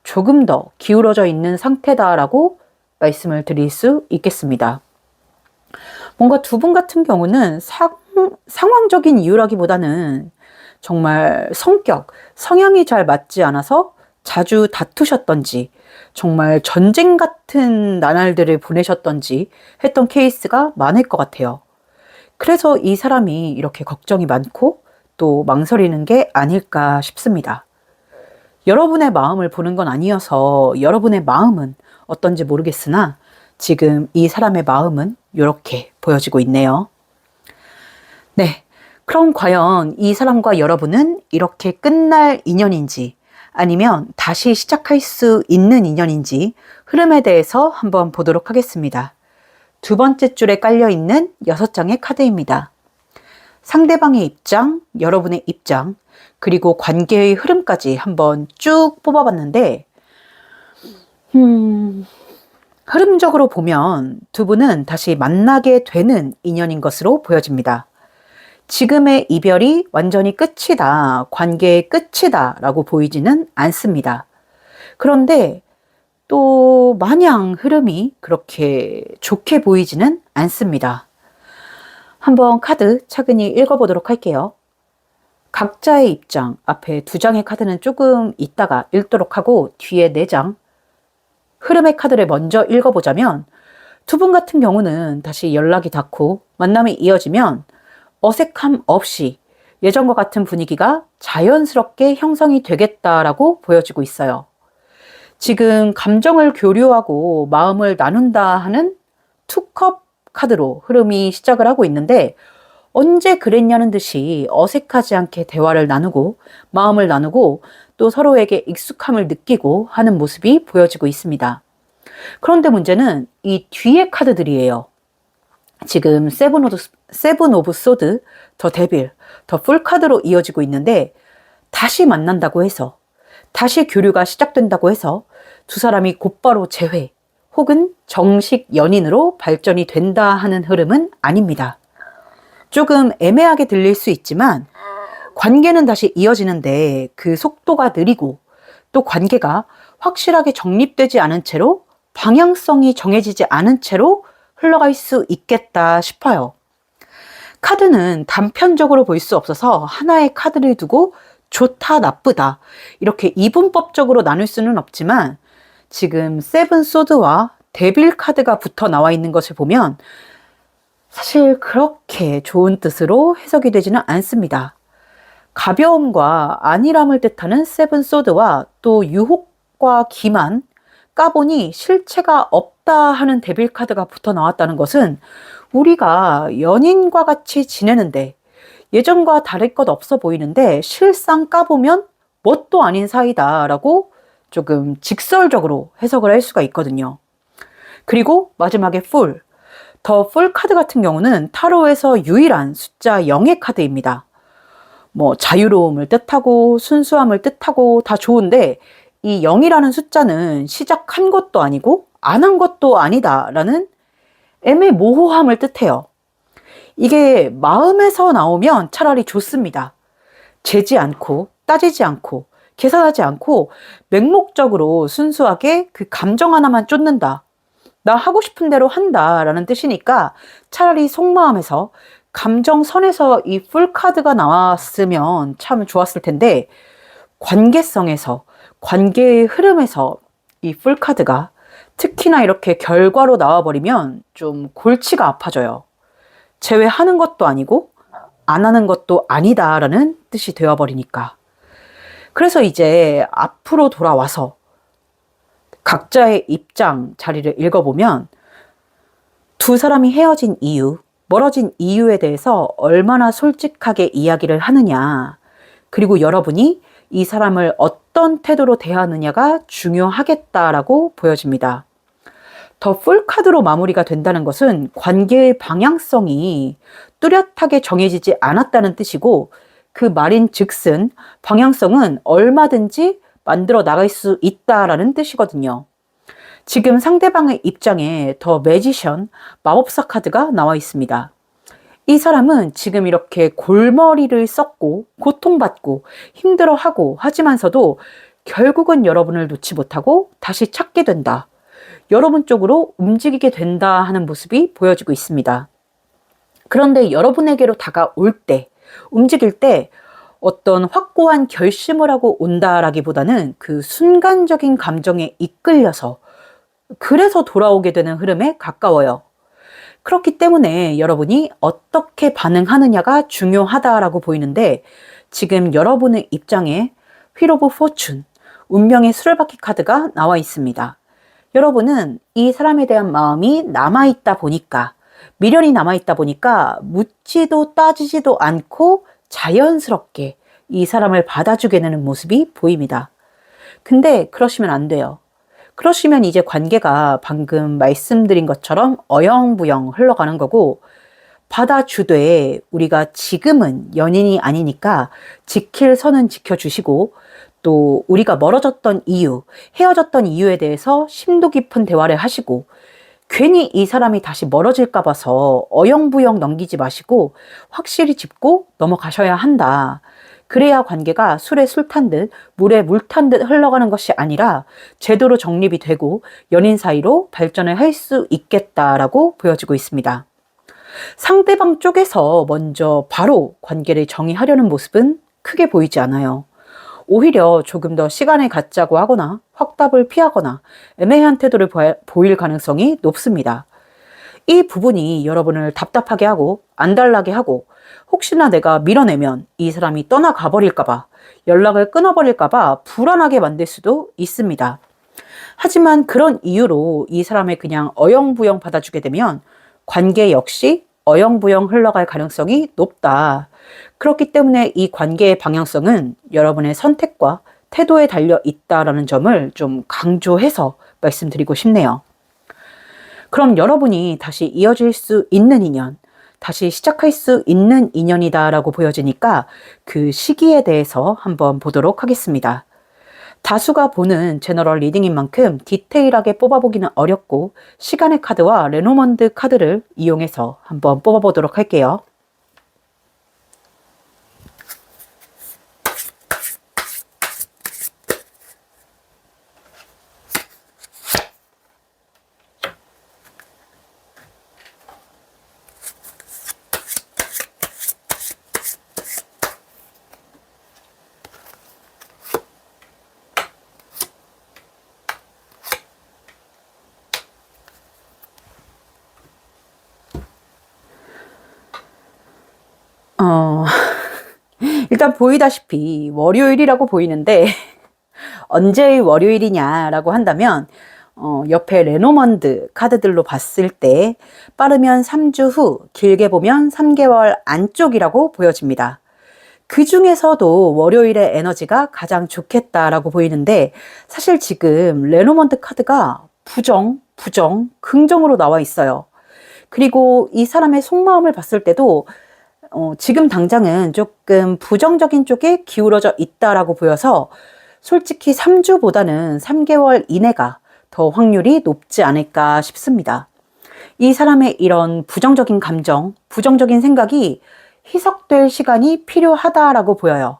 조금 더 기울어져 있는 상태다라고 말씀을 드릴 수 있겠습니다. 뭔가 두 분 같은 경우는 상황적인 이유라기보다는 정말 성향이 잘 맞지 않아서 자주 다투셨던지, 정말 전쟁 같은 나날들을 보내셨던지 했던 케이스가 많을 것 같아요. 그래서 이 사람이 이렇게 걱정이 많고 또 망설이는 게 아닐까 싶습니다. 여러분의 마음을 보는 건 아니어서 여러분의 마음은 어떤지 모르겠으나 지금 이 사람의 마음은 이렇게 보여지고 있네요. 네, 그럼 과연 이 사람과 여러분은 이렇게 끝날 인연인지 아니면 다시 시작할 수 있는 인연인지 흐름에 대해서 한번 보도록 하겠습니다. 두 번째 줄에 깔려있는 6장의 카드입니다. 상대방의 입장, 여러분의 입장, 그리고 관계의 흐름까지 한번 쭉 뽑아봤는데 흐름적으로 보면 두 분은 다시 만나게 되는 인연인 것으로 보여집니다. 지금의 이별이 완전히 끝이다, 관계의 끝이다 라고 보이지는 않습니다. 그런데 또 마냥 흐름이 그렇게 좋게 보이지는 않습니다. 한번 카드 차근히 읽어보도록 할게요. 각자의 입장, 앞에 2장의 카드는 조금 이따가 읽도록 하고 뒤에 4장 흐름의 카드를 먼저 읽어보자면 두 분 같은 경우는 다시 연락이 닿고 만남이 이어지면 어색함 없이 예전과 같은 분위기가 자연스럽게 형성이 되겠다라고 보여지고 있어요. 지금 감정을 교류하고 마음을 나눈다 하는 투컵 카드로 흐름이 시작을 하고 있는데 언제 그랬냐는 듯이 어색하지 않게 대화를 나누고 마음을 나누고 또 서로에게 익숙함을 느끼고 하는 모습이 보여지고 있습니다. 그런데 문제는 이 뒤의 카드들이에요. 지금 세븐 오브 소드, 더 데빌, 더 풀 카드로 이어지고 있는데 다시 만난다고 해서 다시 교류가 시작된다고 해서 두 사람이 곧바로 재회 혹은 정식 연인으로 발전이 된다 하는 흐름은 아닙니다. 조금 애매하게 들릴 수 있지만 관계는 다시 이어지는데 그 속도가 느리고 또 관계가 확실하게 정립되지 않은 채로 방향성이 정해지지 않은 채로 흘러갈 수 있겠다 싶어요. 카드는 단편적으로 볼 수 없어서 하나의 카드를 두고 좋다, 나쁘다 이렇게 이분법적으로 나눌 수는 없지만 지금 세븐 소드와 데빌 카드가 붙어 나와 있는 것을 보면 사실 그렇게 좋은 뜻으로 해석이 되지는 않습니다. 가벼움과 안일함을 뜻하는 세븐 소드와 또 유혹과 기만, 까보니 실체가 없다 하는 데빌 카드가 붙어 나왔다는 것은 우리가 연인과 같이 지내는데 예전과 다를 것 없어 보이는데 실상 까보면 뭣도 아닌 사이다라고 조금 직설적으로 해석을 할 수가 있거든요. 그리고 마지막에 더 풀 카드 같은 경우는 타로에서 유일한 숫자 0의 카드입니다. 자유로움을 뜻하고 순수함을 뜻하고 다 좋은데 이 0이라는 숫자는 시작한 것도 아니고 안 한 것도 아니다라는 애매모호함을 뜻해요. 이게 마음에서 나오면 차라리 좋습니다. 재지 않고 따지지 않고 계산하지 않고 맹목적으로 순수하게 그 감정 하나만 쫓는다. 나 하고 싶은 대로 한다라는 뜻이니까 차라리 속마음에서 감정선에서 이 풀카드가 나왔으면 참 좋았을 텐데 관계성에서 관계의 흐름에서 이 풀카드가 특히나 이렇게 결과로 나와버리면 좀 골치가 아파져요. 제외하는 것도 아니고 안 하는 것도 아니다라는 뜻이 되어버리니까. 그래서 이제 앞으로 돌아와서 각자의 입장 자리를 읽어보면 두 사람이 헤어진 이유, 멀어진 이유에 대해서 얼마나 솔직하게 이야기를 하느냐, 그리고 여러분이 이 사람을 어떤 태도로 대하느냐가 중요하겠다라고 보여집니다. 더 풀 카드로 마무리가 된다는 것은 관계의 방향성이 뚜렷하게 정해지지 않았다는 뜻이고 그 말인 즉슨 방향성은 얼마든지 만들어 나갈 수 있다라는 뜻이거든요. 지금 상대방의 입장에 더 매지션, 마법사 카드가 나와 있습니다. 이 사람은 지금 이렇게 골머리를 썩고 고통받고 힘들어하고 하지만서도 결국은 여러분을 놓지 못하고 다시 찾게 된다. 여러분 쪽으로 움직이게 된다 하는 모습이 보여지고 있습니다. 그런데 여러분에게로 다가올 때, 움직일 때 어떤 확고한 결심을 하고 온다라기보다는 그 순간적인 감정에 이끌려서 그래서 돌아오게 되는 흐름에 가까워요. 그렇기 때문에 여러분이 어떻게 반응하느냐가 중요하다라고 보이는데 지금 여러분의 입장에 휠 오브 포춘, 운명의 수레바퀴 카드가 나와 있습니다. 여러분은 이 사람에 대한 마음이 남아있다 보니까, 미련이 남아있다 보니까 묻지도 따지지도 않고 자연스럽게 이 사람을 받아주게 되는 모습이 보입니다. 근데 그러시면 안 돼요. 그러시면 이제 관계가 방금 말씀드린 것처럼 어영부영 흘러가는 거고, 받아주되 우리가 지금은 연인이 아니니까 지킬 선은 지켜주시고, 또 우리가 멀어졌던 이유, 헤어졌던 이유에 대해서 심도 깊은 대화를 하시고, 괜히 이 사람이 다시 멀어질까 봐서 어영부영 넘기지 마시고 확실히 짚고 넘어가셔야 한다. 그래야 관계가 술에 술 탄 듯 물에 물 탄 듯 흘러가는 것이 아니라 제대로 정립이 되고 연인 사이로 발전을 할 수 있겠다라고 보여지고 있습니다. 상대방 쪽에서 먼저 바로 관계를 정의하려는 모습은 크게 보이지 않아요. 오히려 조금 더 시간을 갖자고 하거나 확답을 피하거나 애매한 태도를 보일 가능성이 높습니다. 이 부분이 여러분을 답답하게 하고 안달나게 하고 혹시나 내가 밀어내면 이 사람이 떠나가 버릴까봐, 연락을 끊어버릴까봐 불안하게 만들 수도 있습니다. 하지만 그런 이유로 이 사람을 그냥 어영부영 받아주게 되면 관계 역시 어영부영 흘러갈 가능성이 높다. 그렇기 때문에 이 관계의 방향성은 여러분의 선택과 태도에 달려 있다라는 점을 좀 강조해서 말씀드리고 싶네요. 그럼 여러분이 다시 이어질 수 있는 인연, 다시 시작할 수 있는 인연이다라고 보여지니까 그 시기에 대해서 한번 보도록 하겠습니다. 다수가 보는 제너럴 리딩인 만큼 디테일하게 뽑아보기는 어렵고 시간의 카드와 레노먼드 카드를 이용해서 한번 뽑아보도록 할게요. 일단 보이다시피 월요일이라고 보이는데 언제의 월요일이냐라고 한다면 옆에 레노먼드 카드들로 봤을 때 빠르면 3주 후, 길게 보면 3개월 안쪽이라고 보여집니다. 그 중에서도 월요일의 에너지가 가장 좋겠다라고 보이는데 사실 지금 레노먼드 카드가 부정, 긍정으로 나와 있어요. 그리고 이 사람의 속마음을 봤을 때도 지금 당장은 조금 부정적인 쪽에 기울어져 있다라고 보여서 솔직히 3주보다는 3개월 이내가 더 확률이 높지 않을까 싶습니다. 이 사람의 이런 부정적인 감정, 부정적인 생각이 희석될 시간이 필요하다라고 보여요.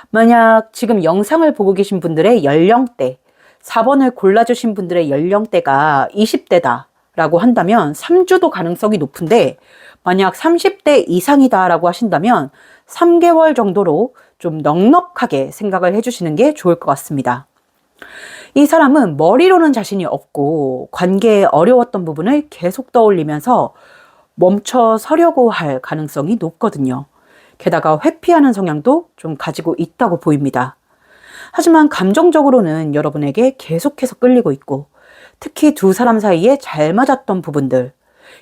만약 지금 영상을 보고 계신 분들의 연령대, 4번을 골라주신 분들의 연령대가 20대다라고 한다면 3주도 가능성이 높은데 만약 30대 이상이다라고 하신다면 3개월 정도로 좀 넉넉하게 생각을 해주시는 게 좋을 것 같습니다. 이 사람은 머리로는 자신이 없고 관계에 어려웠던 부분을 계속 떠올리면서 멈춰 서려고 할 가능성이 높거든요. 게다가 회피하는 성향도 좀 가지고 있다고 보입니다. 하지만 감정적으로는 여러분에게 계속해서 끌리고 있고 특히 두 사람 사이에 잘 맞았던 부분들,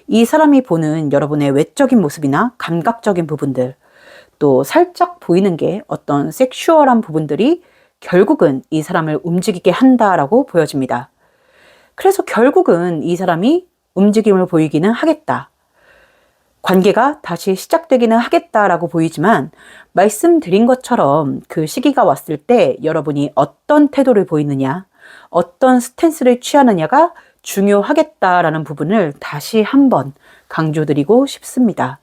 이 사람이 보는 여러분의 외적인 모습이나 감각적인 부분들, 또 살짝 보이는 게 어떤 섹슈얼한 부분들이 결국은 이 사람을 움직이게 한다라고 보여집니다. 그래서 결국은 이 사람이 움직임을 보이기는 하겠다. 관계가 다시 시작되기는 하겠다라고 보이지만 말씀드린 것처럼 그 시기가 왔을 때 여러분이 어떤 태도를 보이느냐, 어떤 스탠스를 취하느냐가 중요하겠다라는 부분을 다시 한번 강조드리고 싶습니다.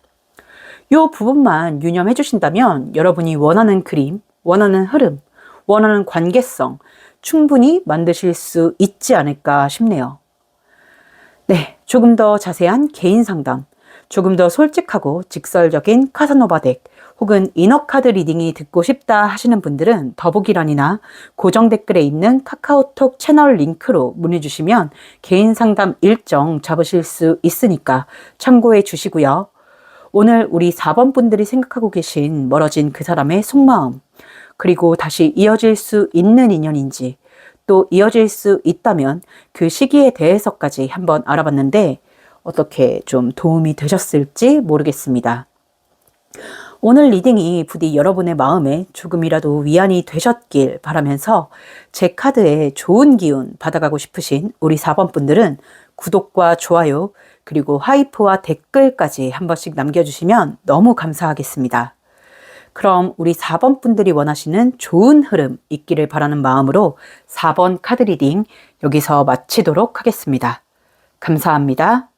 이 부분만 유념해 주신다면 여러분이 원하는 그림, 원하는 흐름, 원하는 관계성 충분히 만드실 수 있지 않을까 싶네요. 네, 조금 더 자세한 개인 상담, 조금 더 솔직하고 직설적인 카사노바 덱 혹은 이너카드 리딩이 듣고 싶다 하시는 분들은 더보기란이나 고정 댓글에 있는 카카오톡 채널 링크로 문의 주시면 개인 상담 일정 잡으실 수 있으니까 참고해 주시고요. 오늘 우리 4번 분들이 생각하고 계신 멀어진 그 사람의 속마음, 그리고 다시 이어질 수 있는 인연인지, 또 이어질 수 있다면 그 시기에 대해서까지 한번 알아봤는데 어떻게 좀 도움이 되셨을지 모르겠습니다. 오늘 리딩이 부디 여러분의 마음에 조금이라도 위안이 되셨길 바라면서 제 카드에 좋은 기운 받아가고 싶으신 우리 4번 분들은 구독과 좋아요 그리고 하이프와 댓글까지 한 번씩 남겨주시면 너무 감사하겠습니다. 그럼 우리 4번 분들이 원하시는 좋은 흐름 있기를 바라는 마음으로 4번 카드 리딩 여기서 마치도록 하겠습니다. 감사합니다.